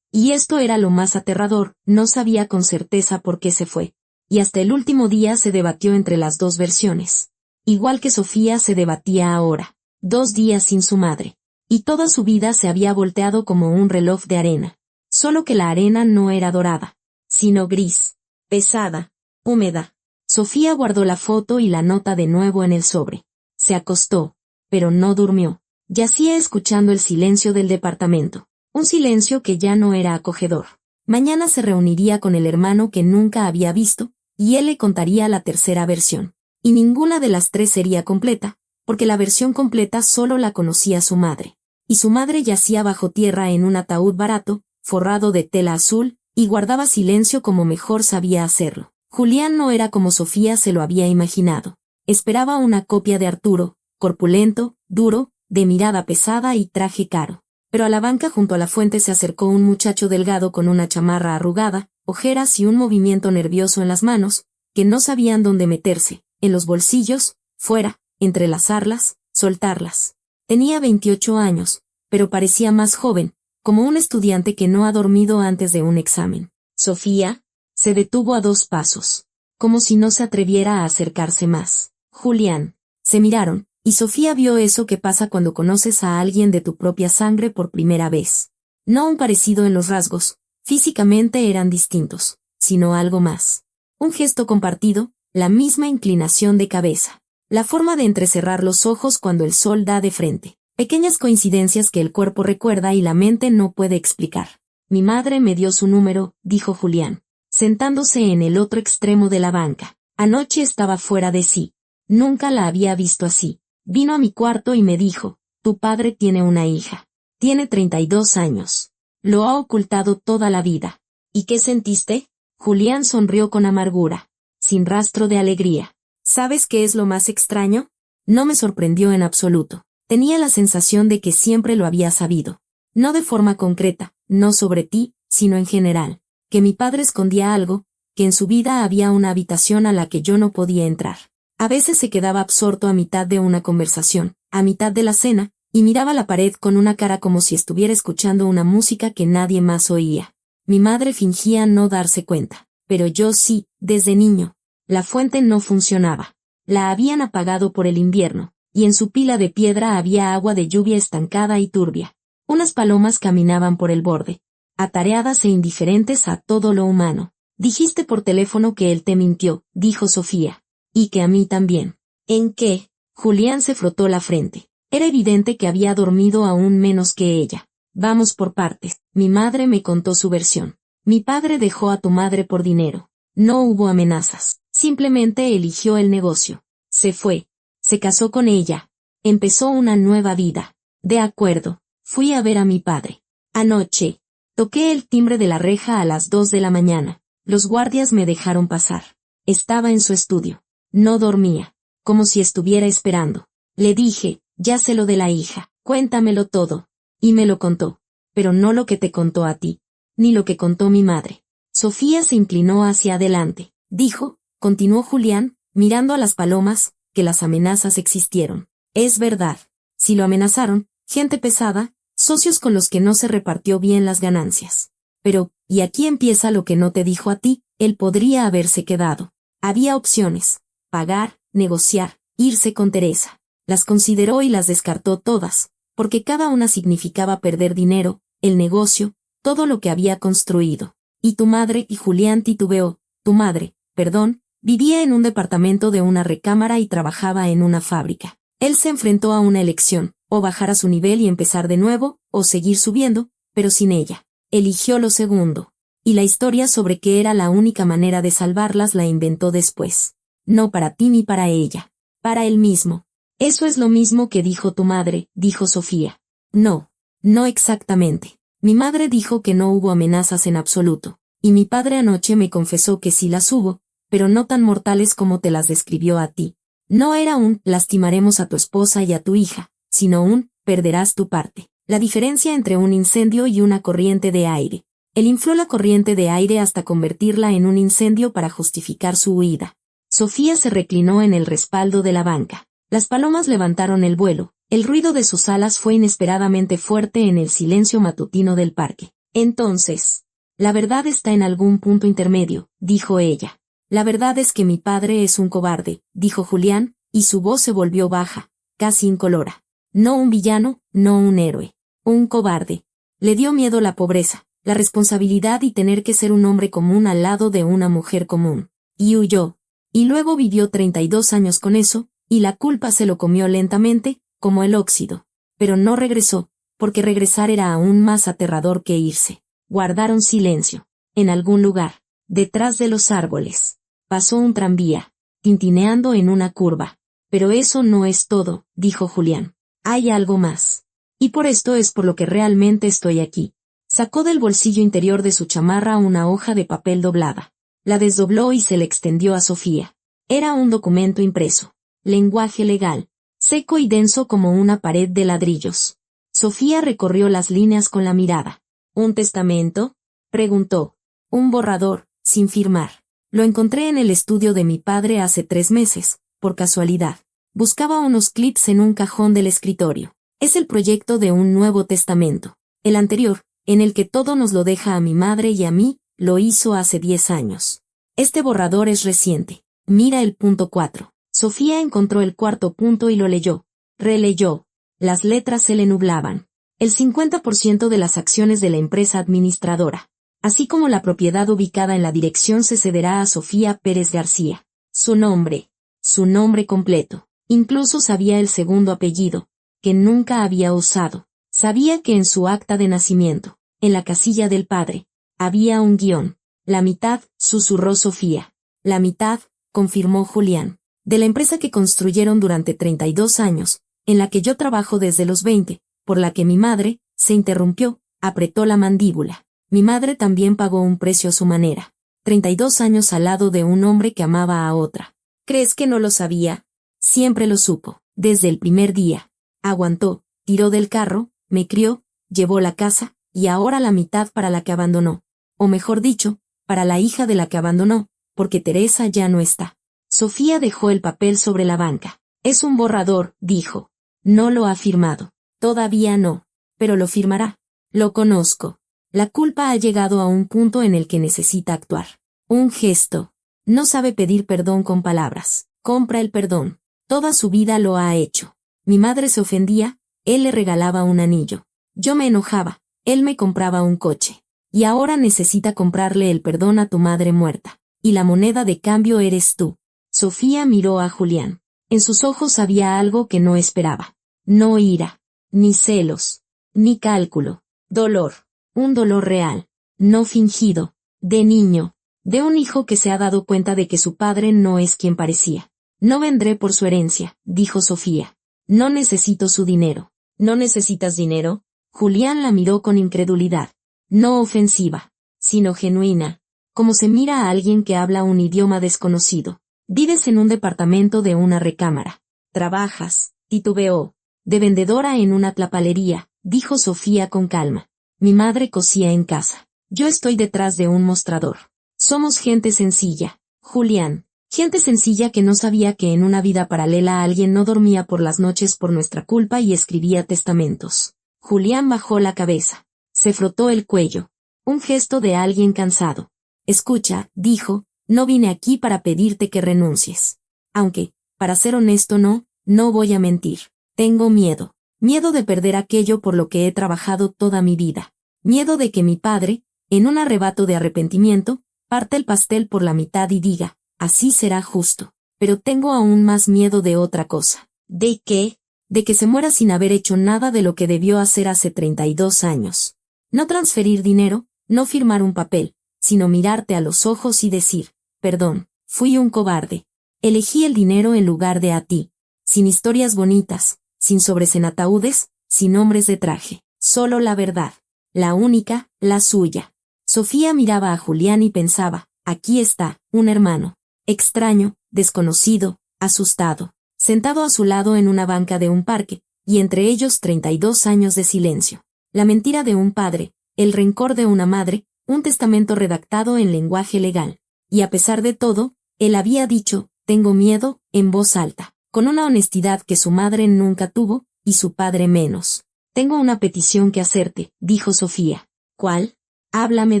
Y esto era lo más aterrador, no sabía con certeza por qué se fue. Y hasta el último día se debatió entre las dos versiones. Igual que Sofía se debatía ahora. 2 días sin su madre. Y toda su vida se había volteado como un reloj de arena. Solo que la arena no era dorada, sino gris, pesada, húmeda. Sofía guardó la foto y la nota de nuevo en el sobre. Se acostó, pero no durmió. Yacía escuchando el silencio del departamento. Un silencio que ya no era acogedor. Mañana se reuniría con el hermano que nunca había visto, y él le contaría la tercera versión. Y ninguna de las 3 sería completa, porque la versión completa solo la conocía su madre. Y su madre yacía bajo tierra en un ataúd barato, forrado de tela azul, y guardaba silencio como mejor sabía hacerlo. Julián no era como Sofía se lo había imaginado. Esperaba una copia de Arturo, corpulento, duro, de mirada pesada y traje caro. Pero a la banca junto a la fuente se acercó un muchacho delgado con una chamarra arrugada, ojeras y un movimiento nervioso en las manos, que no sabían dónde meterse, en los bolsillos, fuera, entrelazarlas, soltarlas. Tenía 28 años, pero parecía más joven, como un estudiante que no ha dormido antes de un examen. Sofía se detuvo a 2 pasos, como si no se atreviera a acercarse más. Julián. Se miraron, y Sofía vio eso que pasa cuando conoces a alguien de tu propia sangre por primera vez. No un parecido en los rasgos, físicamente eran distintos, sino algo más. Un gesto compartido, la misma inclinación de cabeza. La forma de entrecerrar los ojos cuando el sol da de frente. Pequeñas coincidencias que el cuerpo recuerda y la mente no puede explicar. Mi madre me dio su número, dijo Julián, sentándose en el otro extremo de la banca. Anoche estaba fuera de sí. Nunca la había visto así. Vino a mi cuarto y me dijo, tu padre tiene una hija. Tiene 32 años. Lo ha ocultado toda la vida. ¿Y qué sentiste? Julián sonrió con amargura, sin rastro de alegría. ¿Sabes qué es lo más extraño? No me sorprendió en absoluto. Tenía la sensación de que siempre lo había sabido. No de forma concreta, no sobre ti, sino en general. Que mi padre escondía algo, que en su vida había una habitación a la que yo no podía entrar. A veces se quedaba absorto a mitad de una conversación, a mitad de la cena, y miraba la pared con una cara como si estuviera escuchando una música que nadie más oía. Mi madre fingía no darse cuenta, pero yo sí, desde niño. La fuente no funcionaba. La habían apagado por el invierno, y en su pila de piedra había agua de lluvia estancada y turbia. Unas palomas caminaban por el borde, atareadas e indiferentes a todo lo humano. Dijiste por teléfono que él te mintió, dijo Sofía. Y que a mí también. ¿En qué? Julián se frotó la frente. Era evidente que había dormido aún menos que ella. Vamos por partes. Mi madre me contó su versión. Mi padre dejó a tu madre por dinero. No hubo amenazas. Simplemente eligió el negocio. Se fue. Se casó con ella. Empezó una nueva vida. De acuerdo. Fui a ver a mi padre. Anoche. Toqué el timbre de la reja a las 2 de la mañana. Los guardias me dejaron pasar. Estaba en su estudio. No dormía, como si estuviera esperando. Le dije, ya sé lo de la hija, cuéntamelo todo. Y me lo contó. Pero no lo que te contó a ti, ni lo que contó mi madre. Sofía se inclinó hacia adelante. Dijo, continuó Julián, mirando a las palomas, que las amenazas existieron. Es verdad. Si lo amenazaron, gente pesada, socios con los que no se repartió bien las ganancias. Pero, y aquí empieza lo que no te dijo a ti, él podría haberse quedado. Había opciones. Pagar, negociar, irse con Teresa. Las consideró y las descartó todas, porque cada una significaba perder dinero, el negocio, todo lo que había construido. Y tu madre, y Julián titubeó, tu madre, perdón, vivía en un departamento de una recámara y trabajaba en una fábrica. Él se enfrentó a una elección, o bajar a su nivel y empezar de nuevo, o seguir subiendo, pero sin ella. Eligió lo segundo. Y la historia sobre que era la única manera de salvarlas la inventó después. No para ti ni para ella. Para él mismo. Eso es lo mismo que dijo tu madre, dijo Sofía. No, no exactamente. Mi madre dijo que no hubo amenazas en absoluto, y mi padre anoche me confesó que sí las hubo, pero no tan mortales como te las describió a ti. No era un lastimaremos a tu esposa y a tu hija, sino un perderás tu parte. La diferencia entre un incendio y una corriente de aire. Él infló la corriente de aire hasta convertirla en un incendio para justificar su huida. Sofía se reclinó en el respaldo de la banca. Las palomas levantaron el vuelo. El ruido de sus alas fue inesperadamente fuerte en el silencio matutino del parque. Entonces, la verdad está en algún punto intermedio, dijo ella. La verdad es que mi padre es un cobarde, dijo Julián, y su voz se volvió baja, casi incolora. No un villano, no un héroe. Un cobarde. Le dio miedo la pobreza, la responsabilidad y tener que ser un hombre común al lado de una mujer común. Y huyó. Y luego vivió 32 años con eso, y la culpa se lo comió lentamente, como el óxido. Pero no regresó, porque regresar era aún más aterrador que irse. Guardaron silencio. En algún lugar, detrás de los árboles, pasó un tranvía, tintineando en una curva. Pero eso no es todo, dijo Julián. Hay algo más. Y por esto es por lo que realmente estoy aquí. Sacó del bolsillo interior de su chamarra una hoja de papel doblada. La desdobló y se le extendió a Sofía. Era un documento impreso. Lenguaje legal. Seco y denso como una pared de ladrillos. Sofía recorrió las líneas con la mirada. ¿Un testamento?, preguntó. Un borrador, sin firmar. Lo encontré en el estudio de mi padre hace 3 meses, por casualidad. Buscaba unos clips en un cajón del escritorio. Es el proyecto de un nuevo testamento. El anterior, en el que todo nos lo deja a mi madre y a mí, lo hizo hace 10 años. Este borrador es reciente. Mira el punto 4. Sofía encontró el 4º punto y lo leyó. Releyó. Las letras se le nublaban. El 50% de las acciones de la empresa administradora, así como la propiedad ubicada en la dirección, se cederá a Sofía Pérez García. Su nombre completo. Incluso sabía el segundo apellido, que nunca había usado. Sabía que en su acta de nacimiento, en la casilla del padre, había un guión. La mitad, susurró Sofía. La mitad, confirmó Julián, de la empresa que construyeron durante 32 años, en la que yo trabajo desde los 20, por la que mi madre, se interrumpió, apretó la mandíbula. Mi madre también pagó un precio a su manera. 32 años al lado de un hombre que amaba a otra. ¿Crees que no lo sabía? Siempre lo supo, desde el primer día. Aguantó, tiró del carro, me crió, llevó la casa, y ahora la mitad para la que abandonó. O mejor dicho, para la hija de la que abandonó, porque Teresa ya no está. Sofía dejó el papel sobre la banca. Es un borrador, dijo. No lo ha firmado. Todavía no. Pero lo firmará. Lo conozco. La culpa ha llegado a un punto en el que necesita actuar. Un gesto. No sabe pedir perdón con palabras. Compra el perdón. Toda su vida lo ha hecho. Mi madre se ofendía, él le regalaba un anillo. Yo me enojaba, él me compraba un coche. Y ahora necesita comprarle el perdón a tu madre muerta. Y la moneda de cambio eres tú. Sofía miró a Julián. En sus ojos había algo que no esperaba. No ira, ni celos, ni cálculo. Dolor. Un dolor real. No fingido. De niño. De un hijo que se ha dado cuenta de que su padre no es quien parecía. No vendré por su herencia, dijo Sofía. No necesito su dinero. ¿No necesitas dinero? Julián la miró con incredulidad. No ofensiva, sino genuina. Como se mira a alguien que habla un idioma desconocido. Vives en un departamento de una recámara. Trabajas, titubeó. De vendedora en una tlapalería, dijo Sofía con calma. Mi madre cosía en casa. Yo estoy detrás de un mostrador. Somos gente sencilla, Julián. Gente sencilla que no sabía que en una vida paralela alguien no dormía por las noches por nuestra culpa y escribía testamentos. Julián bajó la cabeza. Se frotó el cuello. Un gesto de alguien cansado. Escucha, dijo, no vine aquí para pedirte que renuncies. Aunque, para ser honesto no voy a mentir. Tengo miedo. Miedo de perder aquello por lo que he trabajado toda mi vida. Miedo de que mi padre, en un arrebato de arrepentimiento, parte el pastel por la mitad y diga, así será justo. Pero tengo aún más miedo de otra cosa. ¿De qué? De que se muera sin haber hecho nada de lo que debió hacer hace 32 años. No transferir dinero, no firmar un papel, sino mirarte a los ojos y decir, perdón, fui un cobarde. Elegí el dinero en lugar de a ti. sin historias bonitas, sin sobres en ataúdes, sin hombres de traje, solo la verdad, la única, la suya. Sofía miraba a Julián y pensaba, aquí está, un hermano, extraño, desconocido, asustado, sentado a su lado en una banca de un parque, y entre ellos 32 años de silencio. La mentira de un padre, el rencor de una madre, un testamento redactado en lenguaje legal. Y a pesar de todo, él había dicho, tengo miedo, en voz alta, con una honestidad que su madre nunca tuvo, y su padre menos. Tengo una petición que hacerte, dijo Sofía. ¿Cuál? Háblame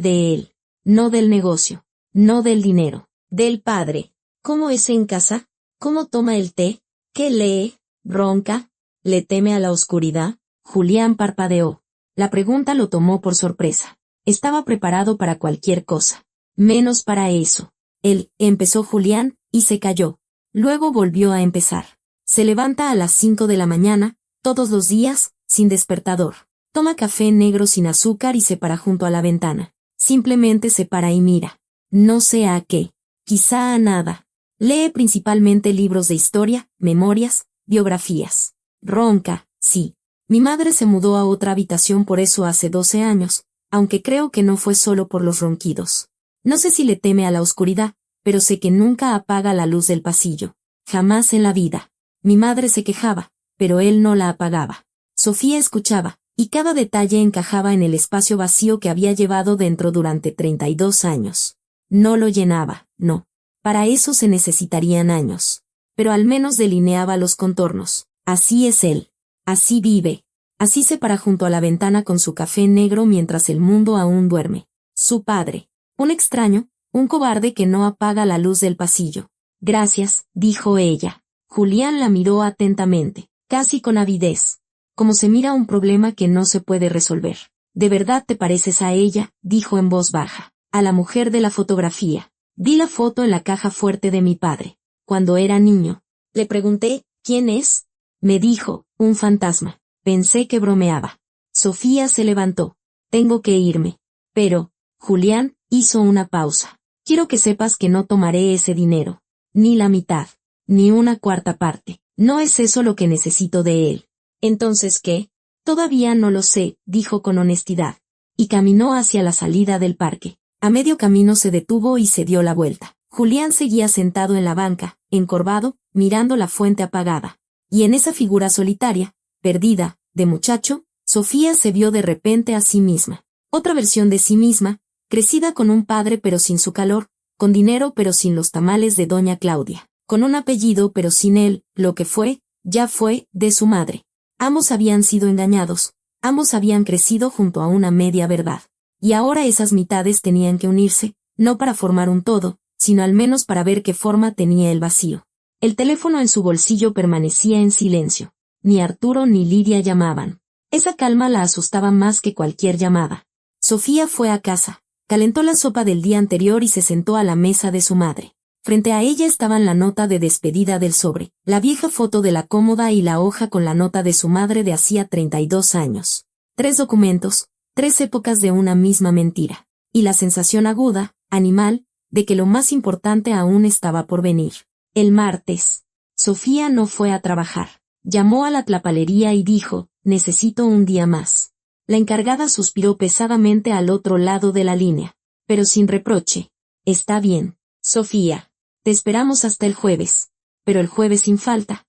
de él. No del negocio. No del dinero. Del padre. ¿Cómo es en casa? ¿Cómo toma el té? ¿Qué lee? ¿Ronca? ¿Le teme a la oscuridad? Julián parpadeó. La pregunta lo tomó por sorpresa. Estaba preparado para cualquier cosa. Menos para eso. Él, empezó Julián, y se calló. Luego volvió a empezar. Se levanta a las 5 de la mañana, todos los días, sin despertador. Toma café negro sin azúcar y se para junto a la ventana. Simplemente se para y mira. No sé a qué. Quizá a nada. Lee principalmente libros de historia, memorias, biografías. Ronca, sí. Mi madre se mudó a otra habitación por eso hace 12 años, aunque creo que no fue solo por los ronquidos. No sé si le teme a la oscuridad, pero sé que nunca apaga la luz del pasillo. Jamás en la vida. Mi madre se quejaba, pero él no la apagaba. Sofía escuchaba, y cada detalle encajaba en el espacio vacío que había llevado dentro durante 32 años. No lo llenaba, no. Para eso se necesitarían años. Pero al menos delineaba los contornos. Así es él. Así vive. Así se para junto a la ventana con su café negro mientras el mundo aún duerme. Su padre. Un extraño, un cobarde que no apaga la luz del pasillo. Gracias, dijo ella. Julián la miró atentamente, casi con avidez. Como se mira un problema que no se puede resolver. ¿De verdad te pareces a ella?, dijo en voz baja. A la mujer de la fotografía. Vi la foto en la caja fuerte de mi padre. Cuando era niño. Le pregunté, ¿quién es? Me dijo, un fantasma. Pensé que bromeaba. Sofía se levantó. Tengo que irme. Pero, Julián, hizo una pausa. Quiero que sepas que no tomaré ese dinero. Ni la mitad. Ni una cuarta parte. No es eso lo que necesito de él. ¿Entonces qué? Todavía no lo sé, dijo con honestidad. Y caminó hacia la salida del parque. A medio camino se detuvo y se dio la vuelta. Julián seguía sentado en la banca, encorvado, mirando la fuente apagada. Y en esa figura solitaria, perdida, de muchacho, Sofía se vio de repente a sí misma. Otra versión de sí misma, crecida con un padre pero sin su calor, con dinero pero sin los tamales de doña Claudia, con un apellido pero sin él, lo que fue, ya fue, de su madre. Ambos habían sido engañados, ambos habían crecido junto a una media verdad. Y ahora esas mitades tenían que unirse, no para formar un todo, sino al menos para ver qué forma tenía el vacío. El teléfono en su bolsillo permanecía en silencio. Ni Arturo ni Lidia llamaban. Esa calma la asustaba más que cualquier llamada. Sofía fue a casa, calentó la sopa del día anterior y se sentó a la mesa de su madre. Frente a ella estaban la nota de despedida del sobre, la vieja foto de la cómoda y la hoja con la nota de su madre de hacía 32 años. 3 documentos, 3 épocas de una misma mentira. Y la sensación aguda, animal, de que lo más importante aún estaba por venir. El martes. Sofía no fue a trabajar. Llamó a la tlapalería y dijo, necesito un día más. La encargada suspiró pesadamente al otro lado de la línea, pero sin reproche. Está bien, Sofía. Te esperamos hasta el jueves. Pero el jueves sin falta.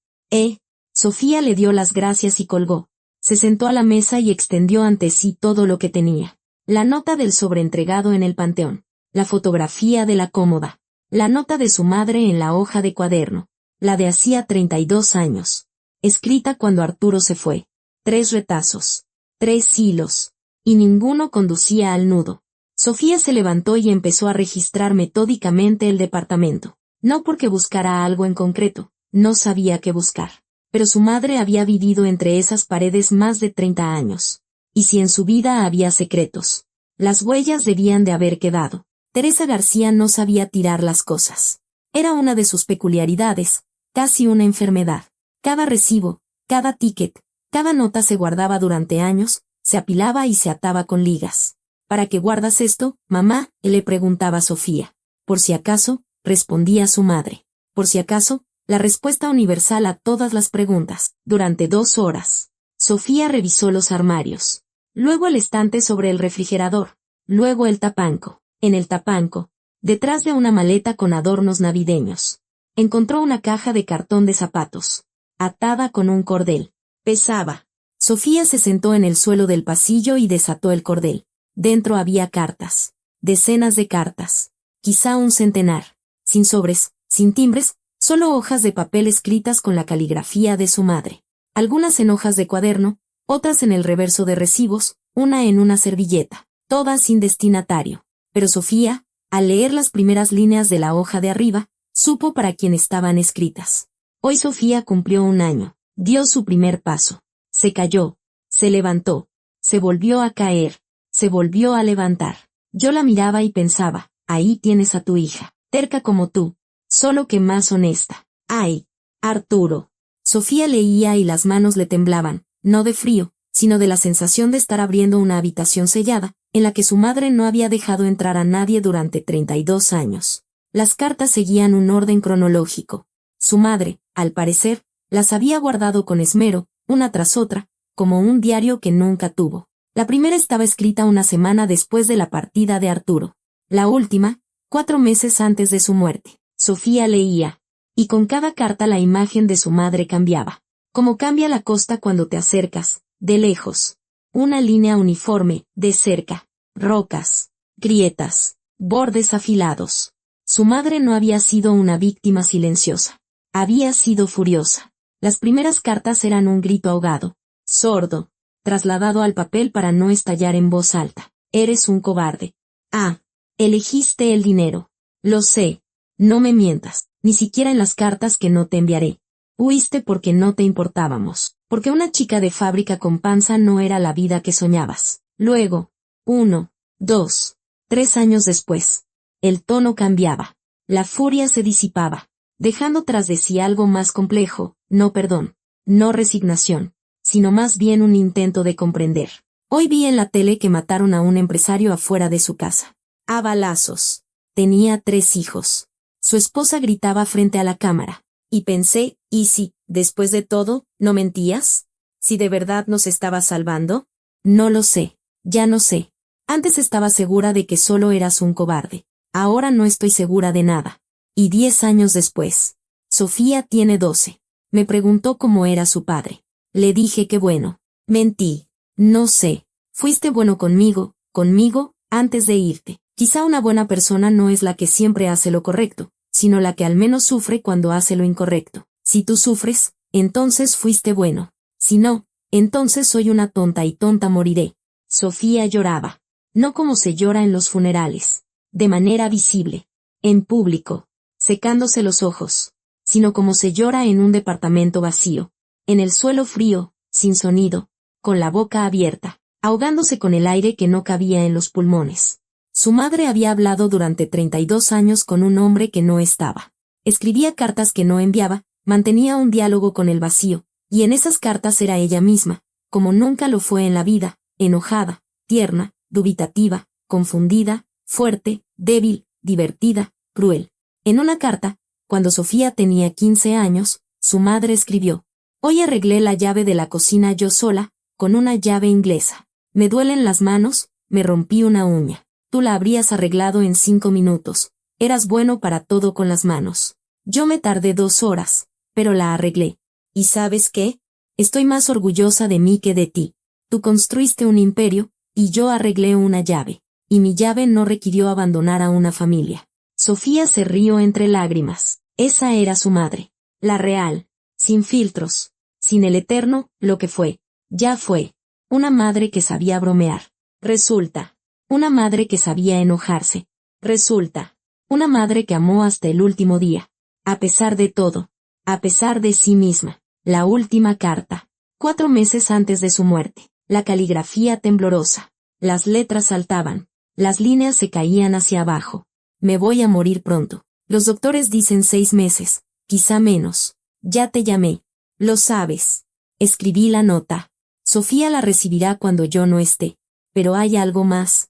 Sofía le dio las gracias y colgó. Se sentó a la mesa y extendió ante sí todo lo que tenía. La nota del sobreentregado en el panteón. La fotografía de la cómoda. La nota de su madre en la hoja de cuaderno. La de hacía 32 años. Escrita cuando Arturo se fue. 3 retazos. 3 hilos. Y ninguno conducía al nudo. Sofía se levantó y empezó a registrar metódicamente el departamento. No porque buscara algo en concreto, no sabía qué buscar. Pero su madre había vivido entre esas paredes más de 30 años. Y si en su vida había secretos, las huellas debían de haber quedado. Teresa García no sabía tirar las cosas. Era una de sus peculiaridades, casi una enfermedad. Cada recibo, cada ticket, cada nota se guardaba durante años, se apilaba y se ataba con ligas. ¿Para qué guardas esto, mamá?, le preguntaba Sofía. Por si acaso, respondía su madre. Por si acaso, La respuesta universal a todas las preguntas. Durante 2 horas. Sofía revisó los armarios. Luego el estante sobre el refrigerador. Luego el tapanco. En el tapanco, detrás de una maleta con adornos navideños, encontró una caja de cartón de zapatos, atada con un cordel. Pesaba. Sofía se sentó en el suelo del pasillo y desató el cordel. Dentro había cartas. Decenas de cartas. Quizá un centenar. Sin sobres, sin timbres, solo hojas de papel escritas con la caligrafía de su madre. Algunas en hojas de cuaderno, otras en el reverso de recibos, una en una servilleta. Todas sin destinatario. Pero Sofía, al leer las primeras líneas de la hoja de arriba, supo para quién estaban escritas. Hoy Sofía cumplió 1 año. Dio su primer paso. Se cayó. Se levantó. Se volvió a caer. Se volvió a levantar. Yo la miraba y pensaba, ahí tienes a tu hija, terca como tú, solo que más honesta. ¡Ay! Arturo. Sofía leía y las manos le temblaban, no de frío, sino de la sensación de estar abriendo una habitación sellada, en la que su madre no había dejado entrar a nadie durante 32 años. Las cartas seguían un orden cronológico. Su madre, al parecer, las había guardado con esmero, una tras otra, como un diario que nunca tuvo. La primera estaba escrita 1 semana después de la partida de Arturo. La última, 4 meses antes de su muerte. Sofía leía, y con cada carta la imagen de su madre cambiaba. Como cambia la costa cuando te acercas, de lejos. Una línea uniforme, de cerca. Rocas, grietas, bordes afilados. Su madre no había sido una víctima silenciosa. Había sido furiosa. Las primeras cartas eran un grito ahogado, sordo, trasladado al papel para no estallar en voz alta. Eres un cobarde. Ah, elegiste el dinero. Lo sé. No me mientas, ni siquiera en las cartas que no te enviaré. Huiste porque no te importábamos, porque una chica de fábrica con panza no era la vida que soñabas. Luego, 1, 2, 3 años después, el tono cambiaba. La furia se disipaba, dejando tras de sí algo más complejo, no perdón, no resignación, sino más bien un intento de comprender. Hoy vi en la tele que mataron a un empresario afuera de su casa. A balazos. Tenía 3 hijos. Su esposa gritaba frente a la cámara. Y pensé, ¿y si, después de todo, no mentías? ¿Si de verdad nos estabas salvando? No lo sé. Ya no sé. Antes estaba segura de que solo eras un cobarde. Ahora no estoy segura de nada. Y 10 años después. Sofía tiene 12. Me preguntó cómo era su padre. Le dije que bueno. Mentí. No sé. Fuiste bueno conmigo, antes de irte. Quizá una buena persona no es la que siempre hace lo correcto, sino la que al menos sufre cuando hace lo incorrecto. Si tú sufres, entonces fuiste bueno. Si no, entonces soy una tonta y tonta moriré. Sofía lloraba. No como se llora en los funerales. De manera visible. En público. Secándose los ojos. Sino como se llora en un departamento vacío. En el suelo frío, sin sonido, con la boca abierta, ahogándose con el aire que no cabía en los pulmones. Su madre había hablado durante 32 años con un hombre que no estaba. Escribía cartas que no enviaba, mantenía un diálogo con el vacío, y en esas cartas era ella misma, como nunca lo fue en la vida, enojada, tierna, dubitativa, confundida, fuerte, débil, divertida, cruel. En una carta, cuando Sofía tenía 15 años, su madre escribió: «Hoy arreglé la llave de la cocina yo sola, con una llave inglesa. Me duelen las manos, me rompí una uña. Tú la habrías arreglado en 5 minutos. Eras bueno para todo con las manos. Yo me tardé 2 horas, pero la arreglé. ¿Y sabes qué? Estoy más orgullosa de mí que de ti. Tú construiste un imperio, y yo arreglé una llave. Y mi llave no requirió abandonar a una familia». Sofía se rió entre lágrimas. Esa era su madre. La real. Sin filtros. Sin el eterno, lo que fue. Ya fue. Una madre que sabía bromear. Resulta. Una madre que sabía enojarse. Resulta. Una madre que amó hasta el último día. A pesar de todo. A pesar de sí misma. La última carta. 4 meses antes de su muerte. La caligrafía temblorosa. Las letras saltaban. Las líneas se caían hacia abajo. Me voy a morir pronto. Los doctores dicen 6 meses. Quizá menos. Ya te llamé. Lo sabes. Escribí la nota. Sofía la recibirá cuando yo no esté. Pero hay algo más.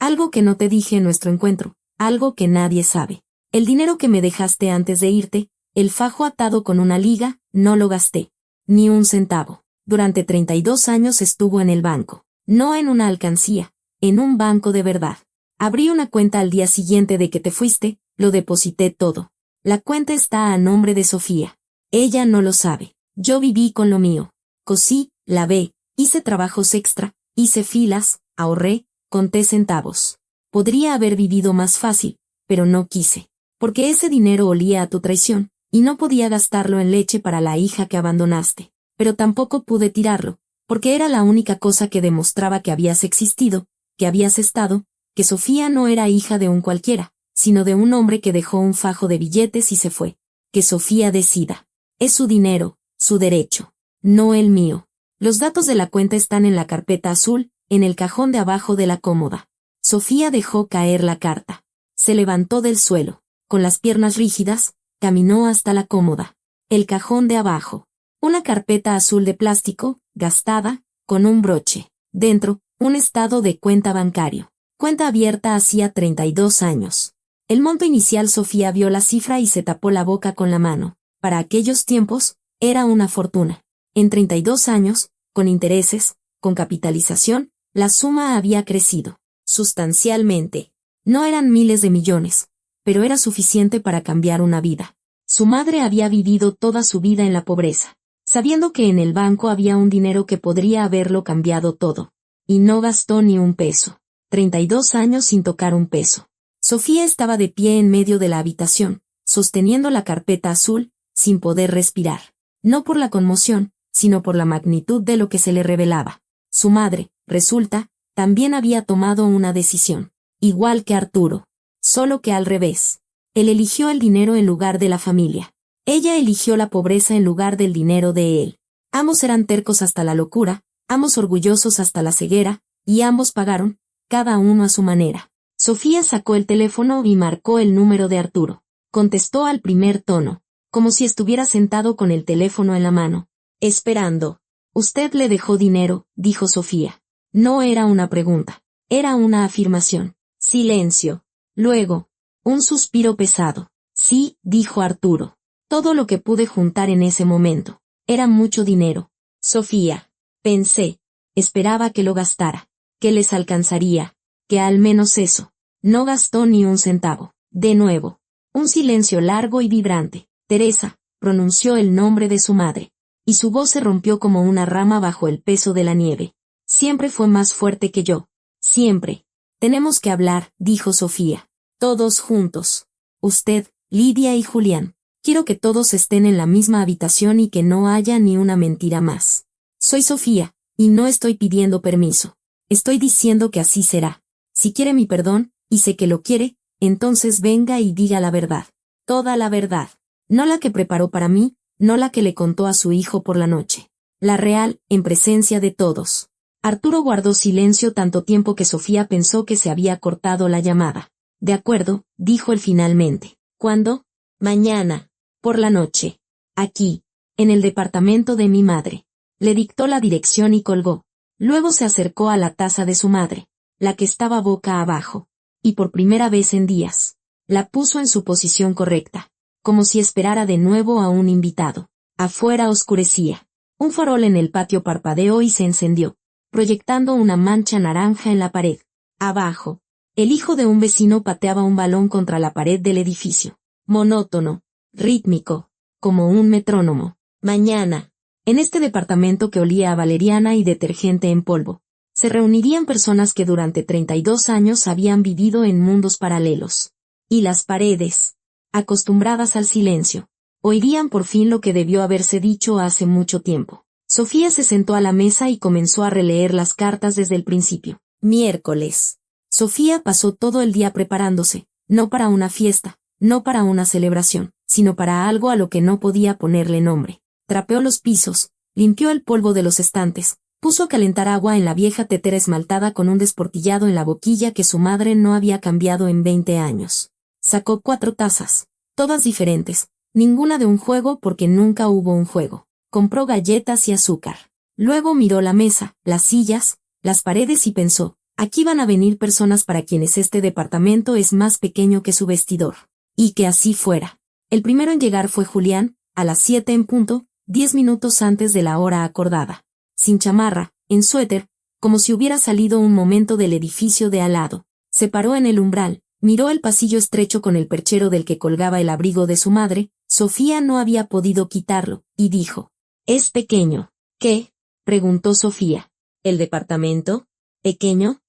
Algo que no te dije en nuestro encuentro, algo que nadie sabe. El dinero que me dejaste antes de irte, El fajo atado con una liga, no lo gasté. Ni un centavo. Durante 32 años estuvo en el banco. No en una alcancía, en un banco de verdad. Abrí una cuenta al día siguiente de que te fuiste, lo deposité todo. La cuenta está a nombre de Sofía. Ella no lo sabe. Yo viví con lo mío. Cosí, lavé, hice trabajos extra, hice filas, ahorré, conté centavos. Podría haber vivido más fácil, pero no quise. Porque ese dinero olía a tu traición, y no podía gastarlo en leche para la hija que abandonaste. Pero tampoco pude tirarlo, porque era la única cosa que demostraba que habías existido, que habías estado, que Sofía no era hija de un cualquiera, sino de un hombre que dejó un fajo de billetes y se fue. Que Sofía decida. Es su dinero, su derecho, no el mío. Los datos de la cuenta están en la carpeta azul, en el cajón de abajo de la cómoda. Sofía dejó caer la carta. Se levantó del suelo. Con las piernas rígidas, caminó hasta la cómoda. El cajón de abajo. Una carpeta azul de plástico, gastada, con un broche. Dentro, un estado de cuenta bancario. Cuenta abierta hacía 32 años. El monto inicial. Sofía vio la cifra y se tapó la boca con la mano. Para aquellos tiempos, era una fortuna. En 32 años, con intereses, con capitalización, la suma había crecido. Sustancialmente. No eran miles de millones, pero era suficiente para cambiar una vida. Su madre había vivido toda su vida en la pobreza, sabiendo que en el banco había un dinero que podría haberlo cambiado todo. Y no gastó ni un peso. 32 años sin tocar un peso. Sofía estaba de pie en medio de la habitación, sosteniendo la carpeta azul, sin poder respirar. No por la conmoción, sino por la magnitud de lo que se le revelaba. Su madre, resulta, también había tomado una decisión. Igual que Arturo. Solo que al revés. Él eligió el dinero en lugar de la familia. Ella eligió la pobreza en lugar del dinero de él. Ambos eran tercos hasta la locura, ambos orgullosos hasta la ceguera, y ambos pagaron, cada uno a su manera. Sofía sacó el teléfono y marcó el número de Arturo. Contestó al primer tono, como si estuviera sentado con el teléfono en la mano, esperando. «Usted le dejó dinero», dijo Sofía. No era una pregunta, era una afirmación. Silencio. Luego, un suspiro pesado. «Sí», dijo Arturo. Todo lo que pude juntar en ese momento. Era mucho dinero. Sofía. Pensé. Esperaba que lo gastara. Que les alcanzaría. Que al menos eso. No gastó ni un centavo. De nuevo. Un silencio largo y vibrante. Teresa, pronunció el nombre de su madre. Y su voz se rompió como una rama bajo el peso de la nieve. Siempre fue más fuerte que yo. Siempre. Tenemos que hablar, dijo Sofía. Todos juntos. Usted, Lidia y Julián. Quiero que todos estén en la misma habitación y que no haya ni una mentira más. Soy Sofía, y no estoy pidiendo permiso. Estoy diciendo que así será. Si quiere mi perdón, y sé que lo quiere, entonces venga y diga la verdad. Toda la verdad. No la que preparó para mí, no la que le contó a su hijo por la noche. La real, en presencia de todos. Arturo guardó silencio tanto tiempo que Sofía pensó que se había cortado la llamada. De acuerdo, dijo él finalmente. ¿Cuándo? Mañana. Por la noche. Aquí. En el departamento de mi madre. Le dictó la dirección y colgó. Luego se acercó a la taza de su madre, la que estaba boca abajo. Y por primera vez en días, la puso en su posición correcta, como si esperara de nuevo a un invitado. Afuera oscurecía. Un farol en el patio parpadeó y se encendió, proyectando una mancha naranja en la pared. Abajo, el hijo de un vecino pateaba un balón contra la pared del edificio. Monótono, rítmico, como un metrónomo. Mañana, en este departamento que olía a valeriana y detergente en polvo, se reunirían personas que durante 32 años habían vivido en mundos paralelos. Y las paredes, acostumbradas al silencio, oirían por fin lo que debió haberse dicho hace mucho tiempo. Sofía se sentó a la mesa y comenzó a releer las cartas desde el principio. Miércoles. Sofía pasó todo el día preparándose, no para una fiesta, no para una celebración, sino para algo a lo que no podía ponerle nombre. Trapeó los pisos, limpió el polvo de los estantes, puso a calentar agua en la vieja tetera esmaltada con un desportillado en la boquilla que su madre no había cambiado en 20 años. Sacó 4 tazas, todas diferentes, ninguna de un juego porque nunca hubo un juego. Compró galletas y azúcar. Luego miró la mesa, las sillas, las paredes y pensó, aquí van a venir personas para quienes este departamento es más pequeño que su vestidor. Y que así fuera. El primero en llegar fue Julián, a las 7 en punto, 10 minutos antes de la hora acordada. Sin chamarra, en suéter, como si hubiera salido un momento del edificio de al lado. Se paró en el umbral, miró el pasillo estrecho con el perchero del que colgaba el abrigo de su madre. Sofía no había podido quitarlo, y dijo: «Es pequeño». «¿Qué?», preguntó Sofía. «¿El departamento? ¿Pequeño?».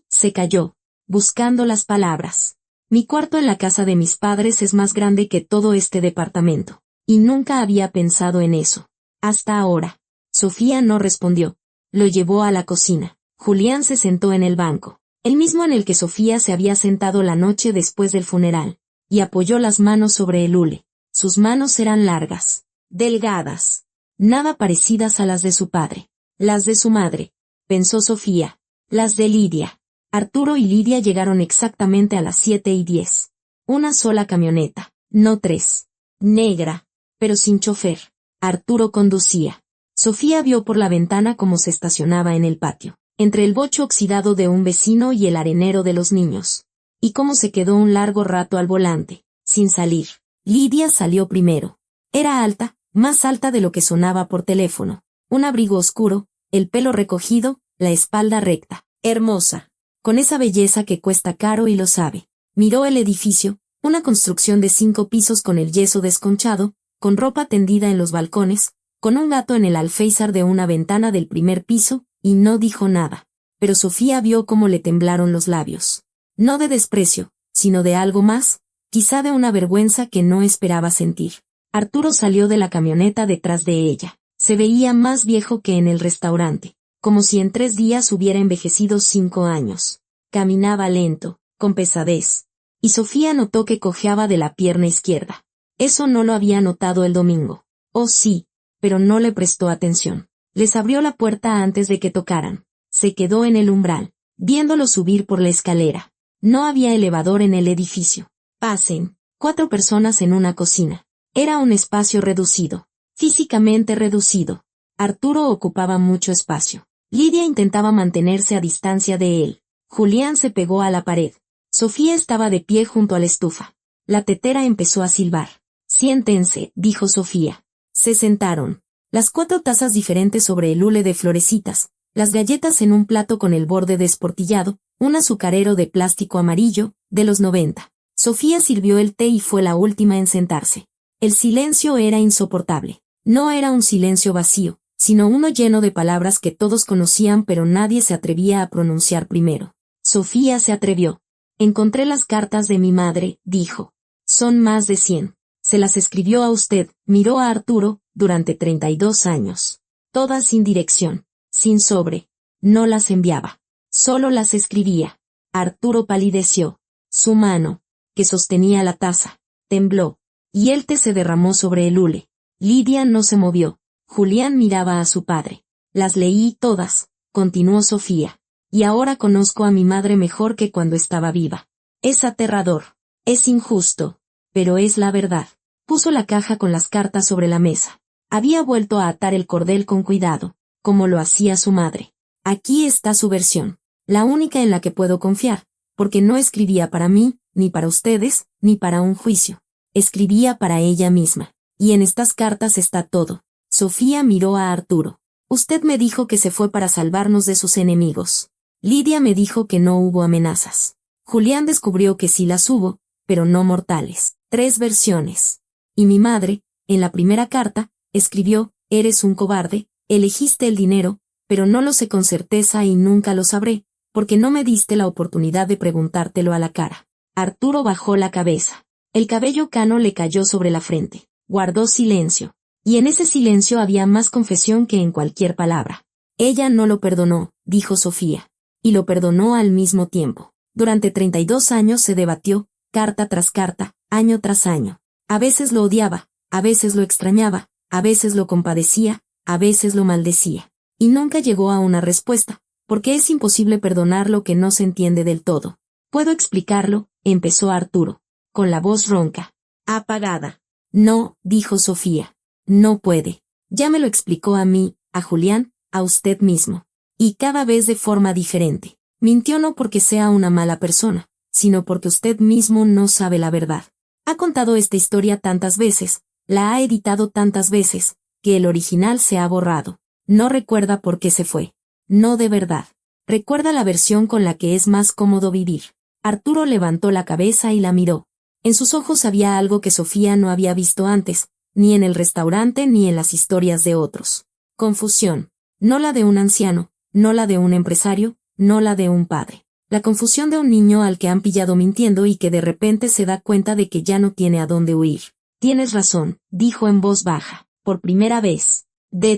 Se calló, buscando las palabras. «Mi cuarto en la casa de mis padres es más grande que todo este departamento. Y nunca había pensado en eso. Hasta ahora». Sofía no respondió. Lo llevó a la cocina. Julián se sentó en el banco, el mismo en el que Sofía se había sentado la noche después del funeral, y apoyó las manos sobre el hule. Sus manos eran largas, delgadas, nada parecidas a las de su padre. Las de su madre, pensó Sofía. Las de Lidia. Arturo y Lidia llegaron exactamente a las 7:10. Una sola camioneta, no tres. Negra, pero sin chofer. Arturo conducía. Sofía vio por la ventana cómo se estacionaba en el patio, entre el bocho oxidado de un vecino y el arenero de los niños. Y cómo se quedó un largo rato al volante, sin salir. Lidia salió primero. Era alta, más alta de lo que sonaba por teléfono. Un abrigo oscuro, el pelo recogido, la espalda recta. Hermosa. Con esa belleza que cuesta caro y lo sabe. Miró el edificio, una construcción de 5 pisos con el yeso desconchado, con ropa tendida en los balcones, con un gato en el alféizar de una ventana del primer piso, y no dijo nada. Pero Sofía vio cómo le temblaron los labios. No de desprecio, sino de algo más, quizá de una vergüenza que no esperaba sentir. Arturo salió de la camioneta detrás de ella. Se veía más viejo que en el restaurante, como si en 3 días hubiera envejecido 5 años. Caminaba lento, con pesadez. Y Sofía notó que cojeaba de la pierna izquierda. Eso no lo había notado el domingo. Oh sí, pero no le prestó atención. Les abrió la puerta antes de que tocaran. Se quedó en el umbral, viéndolo subir por la escalera. No había elevador en el edificio. Pasen. 4 personas en una cocina. Era un espacio reducido. Físicamente reducido. Arturo ocupaba mucho espacio. Lidia intentaba mantenerse a distancia de él. Julián se pegó a la pared. Sofía estaba de pie junto a la estufa. La tetera empezó a silbar. «Siéntense», dijo Sofía. Se sentaron. Las 4 tazas diferentes sobre el hule de florecitas, las galletas en un plato con el borde desportillado, un azucarero de plástico amarillo, de los 90. Sofía sirvió el té y fue la última en sentarse. El silencio era insoportable. No era un silencio vacío, sino uno lleno de palabras que todos conocían pero nadie se atrevía a pronunciar primero. Sofía se atrevió. «Encontré las cartas de mi madre», dijo. «Son más de 100. Se las escribió a usted», miró a Arturo, «durante 32 años. Todas sin dirección, sin sobre. No las enviaba. Solo las escribía». Arturo palideció. Su mano, que sostenía la taza, tembló, y el té se derramó sobre el hule. Lidia no se movió. Julián miraba a su padre. «Las leí todas», continuó Sofía. «Y ahora conozco a mi madre mejor que cuando estaba viva. Es aterrador. Es injusto. Pero es la verdad». Puso la caja con las cartas sobre la mesa. Había vuelto a atar el cordel con cuidado, como lo hacía su madre. «Aquí está su versión. La única en la que puedo confiar, porque no escribía para mí, ni para ustedes, ni para un juicio. Escribía para ella misma. Y en estas cartas está todo». Sofía miró a Arturo. «Usted me dijo que se fue para salvarnos de sus enemigos». Lidia me dijo que no hubo amenazas. Julián descubrió que sí las hubo, pero no mortales. 3 versiones. Y mi madre, en la primera carta, escribió: «Eres un cobarde, elegiste el dinero, pero no lo sé con certeza y nunca lo sabré, porque no me diste la oportunidad de preguntártelo a la cara». Arturo bajó la cabeza. El cabello cano le cayó sobre la frente. Guardó silencio. Y en ese silencio había más confesión que en cualquier palabra. «Ella no lo perdonó», dijo Sofía. Y lo perdonó al mismo tiempo. Durante 32 años se debatió, carta tras carta, año tras año. A veces lo odiaba, a veces lo extrañaba, a veces lo compadecía, a veces lo maldecía. Y nunca llegó a una respuesta, porque es imposible perdonar lo que no se entiende del todo. «¿Puedo explicarlo?», empezó Arturo, con la voz ronca, apagada. «No», dijo Sofía. «No puede. Ya me lo explicó a mí, a Julián, a usted mismo. Y cada vez de forma diferente. Mintió no porque sea una mala persona, sino porque usted mismo no sabe la verdad. Ha contado esta historia tantas veces, la ha editado tantas veces, que el original se ha borrado. No recuerda por qué se fue. No de verdad. Recuerda la versión con la que es más cómodo vivir. Arturo levantó la cabeza y la miró. En sus ojos había algo que Sofía no había visto antes, ni en el restaurante ni en las historias de otros. Confusión. No la de un anciano, no la de un empresario, no la de un padre. La confusión de un niño al que han pillado mintiendo y que de repente se da cuenta de que ya no tiene a dónde huir. Tienes razón, dijo en voz baja. Por primera vez.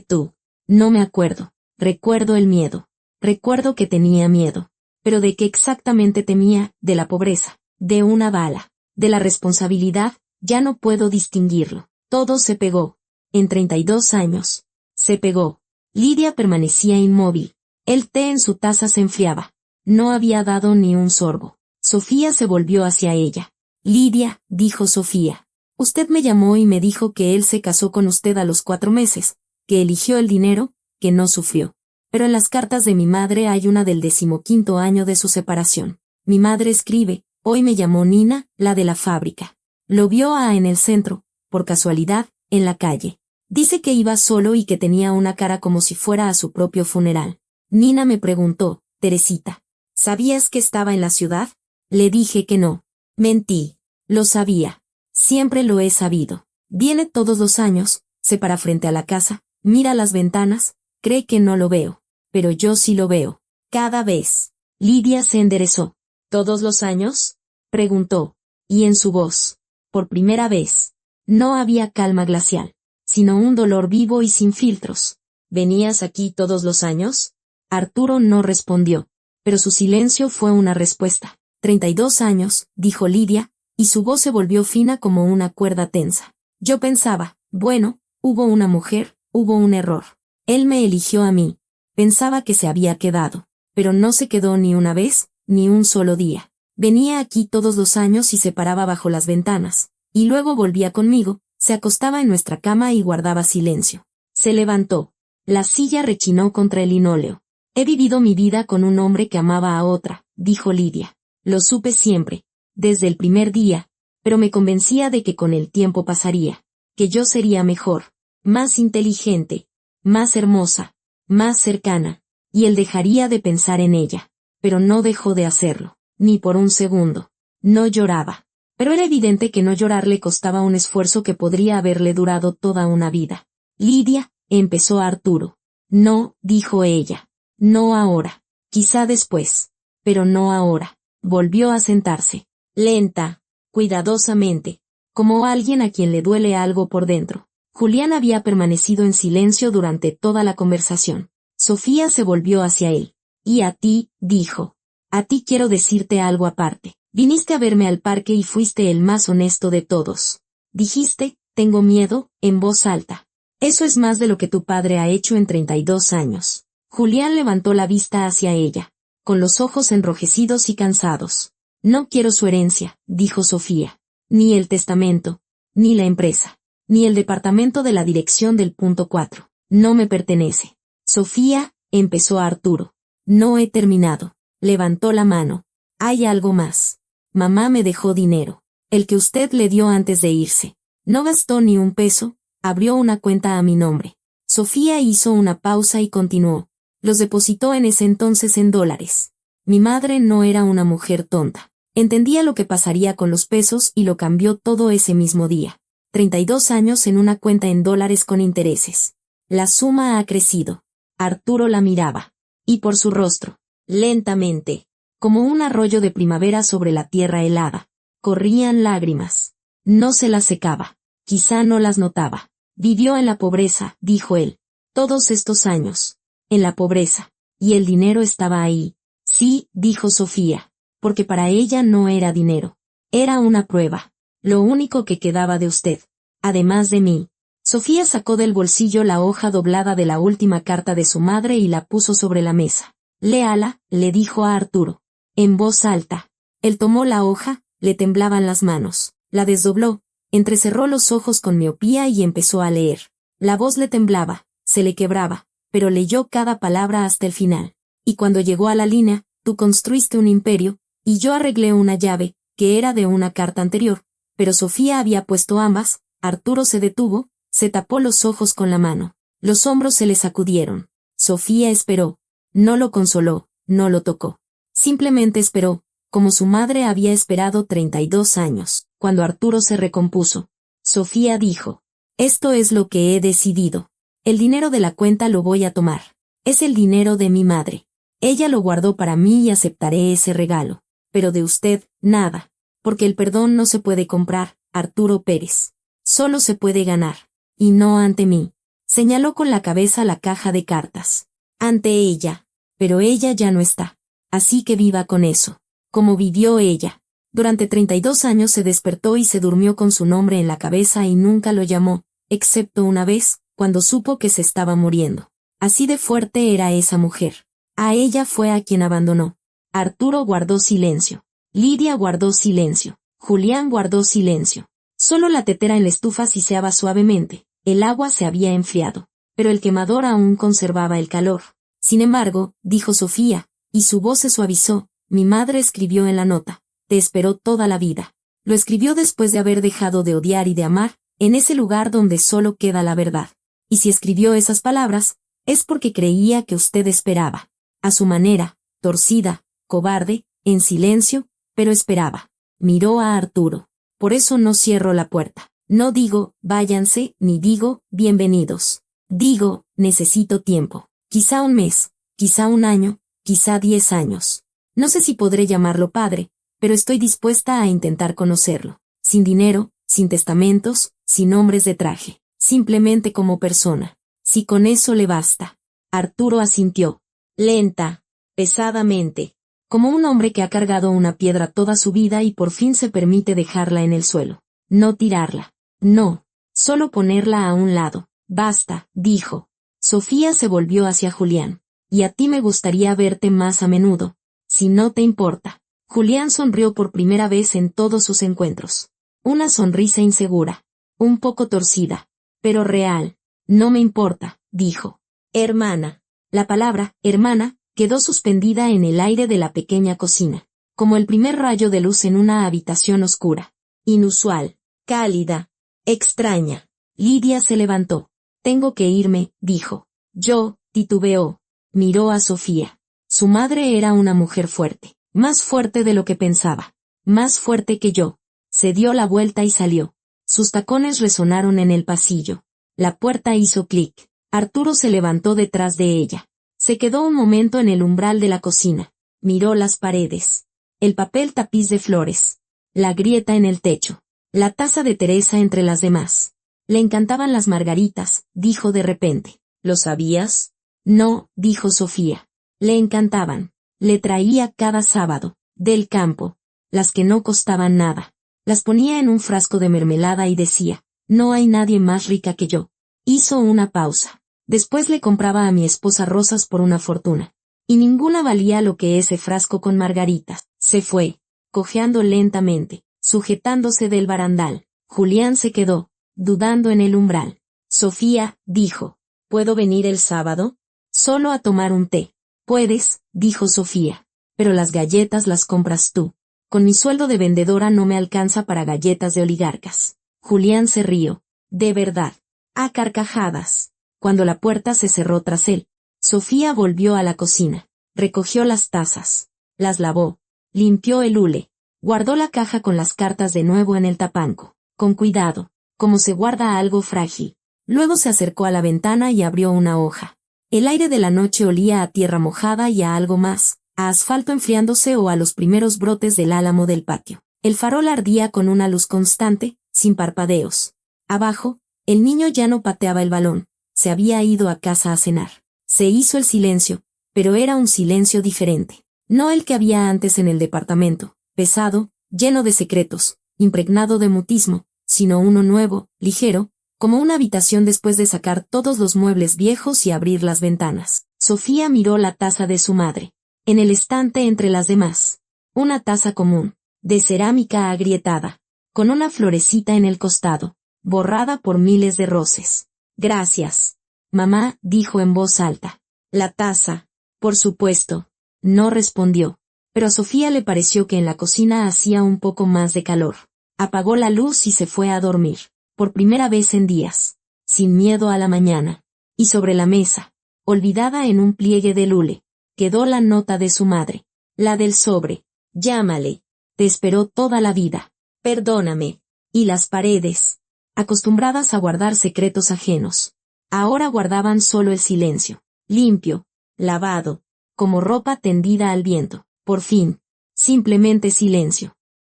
Tú. No me acuerdo. Recuerdo el miedo. Recuerdo que tenía miedo. Pero ¿de qué exactamente temía? De la pobreza. De una bala. De la responsabilidad, ya no puedo distinguirlo. Todo se pegó. En 32 años. Se pegó. Lidia permanecía inmóvil. El té en su taza se enfriaba. No había dado ni un sorbo. Sofía se volvió hacia ella. Lidia, dijo Sofía. Usted me llamó y me dijo que él se casó con usted a los 4 meses, que eligió el dinero, que no sufrió. Pero en las cartas de mi madre hay una del 15º año de su separación. Mi madre escribe, hoy me llamó Nina, la de la fábrica. Lo vio en el centro, por casualidad, en la calle. Dice que iba solo y que tenía una cara como si fuera a su propio funeral. Nina me preguntó, Teresita, ¿sabías que estaba en la ciudad? Le dije que no. Mentí. Lo sabía. Siempre lo he sabido. Viene todos los años, se para frente a la casa, mira las ventanas, cree que no lo veo. Pero yo sí lo veo. Cada vez. Lidia se enderezó. ¿Todos los años? Preguntó. Y en su voz. Por primera vez. No había calma glacial, sino un dolor vivo y sin filtros. ¿Venías aquí todos los años? Arturo no respondió. Pero su silencio fue una respuesta. 32 años, dijo Lidia, y su voz se volvió fina como una cuerda tensa. Yo pensaba, bueno, hubo una mujer, hubo un error. Él me eligió a mí. Pensaba que se había quedado, pero no se quedó ni una vez, ni un solo día. Venía aquí todos los años y se paraba bajo las ventanas, y luego volvía conmigo, se acostaba en nuestra cama y guardaba silencio. Se levantó. La silla rechinó contra el linóleo. He vivido mi vida con un hombre que amaba a otra, dijo Lidia. Lo supe siempre, desde el primer día, pero me convencía de que con el tiempo pasaría, que yo sería mejor, más inteligente, más hermosa, más cercana, y él dejaría de pensar en ella, pero no dejó de hacerlo, ni por un segundo. No lloraba, pero era evidente que no llorar le costaba un esfuerzo que podría haberle durado toda una vida. Lidia, empezó Arturo. No, dijo ella. No ahora. Quizá después. Pero no ahora. Volvió a sentarse. Lenta, cuidadosamente, como alguien a quien le duele algo por dentro. Julián había permanecido en silencio durante toda la conversación. Sofía se volvió hacia él. Y a ti, dijo. A ti quiero decirte algo aparte. Viniste a verme al parque y fuiste el más honesto de todos. Dijiste, tengo miedo, en voz alta. Eso es más de lo que tu padre ha hecho en 32 años. Julián levantó la vista hacia ella, con los ojos enrojecidos y cansados. No quiero su herencia, dijo Sofía. Ni el testamento, ni la empresa, ni el departamento de la dirección del punto 4. No me pertenece. Sofía, empezó Arturo. No he terminado. Levantó la mano. Hay algo más. Mamá me dejó dinero. El que usted le dio antes de irse. No gastó ni un peso, abrió una cuenta a mi nombre. Sofía hizo una pausa y continuó. Los depositó en ese entonces en dólares. Mi madre no era una mujer tonta. Entendía lo que pasaría con los pesos y lo cambió todo ese mismo día. 32 años en una cuenta en dólares con intereses. La suma ha crecido. Arturo la miraba. Y por su rostro, lentamente, como un arroyo de primavera sobre la tierra helada, corrían lágrimas. No se las secaba. Quizá no las notaba. Vivió en la pobreza, dijo él. Todos estos años. En la pobreza. Y el dinero estaba ahí. Sí, dijo Sofía. Porque para ella no era dinero. Era una prueba. Lo único que quedaba de usted. Además de mí. Sofía sacó del bolsillo la hoja doblada de la última carta de su madre y la puso sobre la mesa. Léala, le dijo a Arturo. En voz alta. Él tomó la hoja, le temblaban las manos. La desdobló, entrecerró los ojos con miopía y empezó a leer. La voz le temblaba, se le quebraba, pero leyó cada palabra hasta el final. Y cuando llegó a la línea, tú construiste un imperio, y yo arreglé una llave, que era de una carta anterior, pero Sofía había puesto ambas. Arturo se detuvo, se tapó los ojos con la mano. Los hombros se le sacudieron. Sofía esperó. No lo consoló, no lo tocó. Simplemente esperó, como su madre había esperado 32 años. Cuando Arturo se recompuso, Sofía dijo: «Esto es lo que he decidido. El dinero de la cuenta lo voy a tomar. Es el dinero de mi madre. Ella lo guardó para mí y aceptaré ese regalo. Pero de usted, nada. Porque el perdón no se puede comprar, Arturo Pérez. Solo se puede ganar. Y no ante mí». Señaló con la cabeza la caja de cartas. «Ante ella. Pero ella ya no está. Así que viva con eso. Como vivió ella. Durante 32 años se despertó y se durmió con su nombre en la cabeza y nunca lo llamó, excepto una vez, cuando supo que se estaba muriendo. Así de fuerte era esa mujer. A ella fue a quien abandonó». Arturo guardó silencio. Lidia guardó silencio. Julián guardó silencio. Solo la tetera en la estufa siseaba suavemente. El agua se había enfriado, pero el quemador aún conservaba el calor. «Sin embargo», dijo Sofía, y su voz se suavizó, «mi madre escribió en la nota: te esperó toda la vida. Lo escribió después de haber dejado de odiar y de amar, en ese lugar donde solo queda la verdad. Y si escribió esas palabras, es porque creía que usted esperaba. A su manera, torcida, cobarde, en silencio, pero esperaba». Miró a Arturo. «Por eso no cierro la puerta. No digo, váyanse, ni digo, bienvenidos. Digo, necesito tiempo. Quizá un mes, quizá un año, quizá 10 años. No sé si podré llamarlo padre, pero estoy dispuesta a intentar conocerlo. Sin dinero, sin testamentos, sin hombres de traje. Simplemente como persona. Si con eso le basta». Arturo asintió. Lenta, pesadamente. Como un hombre que ha cargado una piedra toda su vida y por fin se permite dejarla en el suelo. No tirarla. No. Solo ponerla a un lado. «Basta», dijo. Sofía se volvió hacia Julián. «Y a ti me gustaría verte más a menudo. Si no te importa». Julián sonrió por primera vez en todos sus encuentros. Una sonrisa insegura. Un poco torcida. Pero real. «No me importa», dijo. «Hermana». La palabra, hermana, quedó suspendida en el aire de la pequeña cocina. Como el primer rayo de luz en una habitación oscura. Inusual. Cálida. Extraña. Lidia se levantó. «Tengo que irme», dijo. «Yo», titubeó. Miró a Sofía. Su madre era una mujer fuerte. Más fuerte de lo que pensaba. Más fuerte que yo. Se dio la vuelta y salió. Sus tacones resonaron en el pasillo. La puerta hizo clic. Arturo se levantó detrás de ella. Se quedó un momento en el umbral de la cocina. Miró las paredes. El papel tapiz de flores. La grieta en el techo. La taza de Teresa entre las demás. Le encantaban las margaritas, dijo de repente. ¿Lo sabías? No, dijo Sofía. Le encantaban. Le traía cada sábado, del campo, las que no costaban nada. Las ponía en un frasco de mermelada y decía: «No hay nadie más rica que yo». Hizo una pausa. «Después le compraba a mi esposa rosas por una fortuna. Y ninguna valía lo que ese frasco con margaritas». Se fue, cojeando lentamente, sujetándose del barandal. Julián se quedó, dudando en el umbral. «Sofía», dijo, «¿puedo venir el sábado? Solo a tomar un té». «Puedes», dijo Sofía. «Pero las galletas las compras tú. Con mi sueldo de vendedora no me alcanza para galletas de oligarcas». Julián se rió. «¿De verdad?» A carcajadas. Cuando la puerta se cerró tras él, Sofía volvió a la cocina. Recogió las tazas. Las lavó. Limpió el hule. Guardó la caja con las cartas de nuevo en el tapanco. Con cuidado, como se guarda algo frágil. Luego se acercó a la ventana y abrió una hoja. El aire de la noche olía a tierra mojada y a algo más, a asfalto enfriándose o a los primeros brotes del álamo del patio. El farol ardía con una luz constante, sin parpadeos. Abajo, el niño ya no pateaba el balón, se había ido a casa a cenar. Se hizo el silencio, pero era un silencio diferente. No el que había antes en el departamento, pesado, lleno de secretos, impregnado de mutismo, sino uno nuevo, ligero, como una habitación después de sacar todos los muebles viejos y abrir las ventanas. Sofía miró la taza de su madre. En el estante entre las demás. Una taza común, de cerámica agrietada, con una florecita en el costado, borrada por miles de roces. «Gracias, mamá», dijo en voz alta. «La taza, por supuesto». No respondió, pero a Sofía le pareció que en la cocina hacía un poco más de calor. Apagó la luz y se fue a dormir, por primera vez en días, sin miedo a la mañana. Y sobre la mesa, olvidada en un pliegue de hule, quedó la nota de su madre, la del sobre. Llámale. Te esperó toda la vida. Perdóname. Y las paredes, acostumbradas a guardar secretos ajenos, ahora guardaban solo el silencio, limpio, lavado, como ropa tendida al viento. Por fin, simplemente silencio.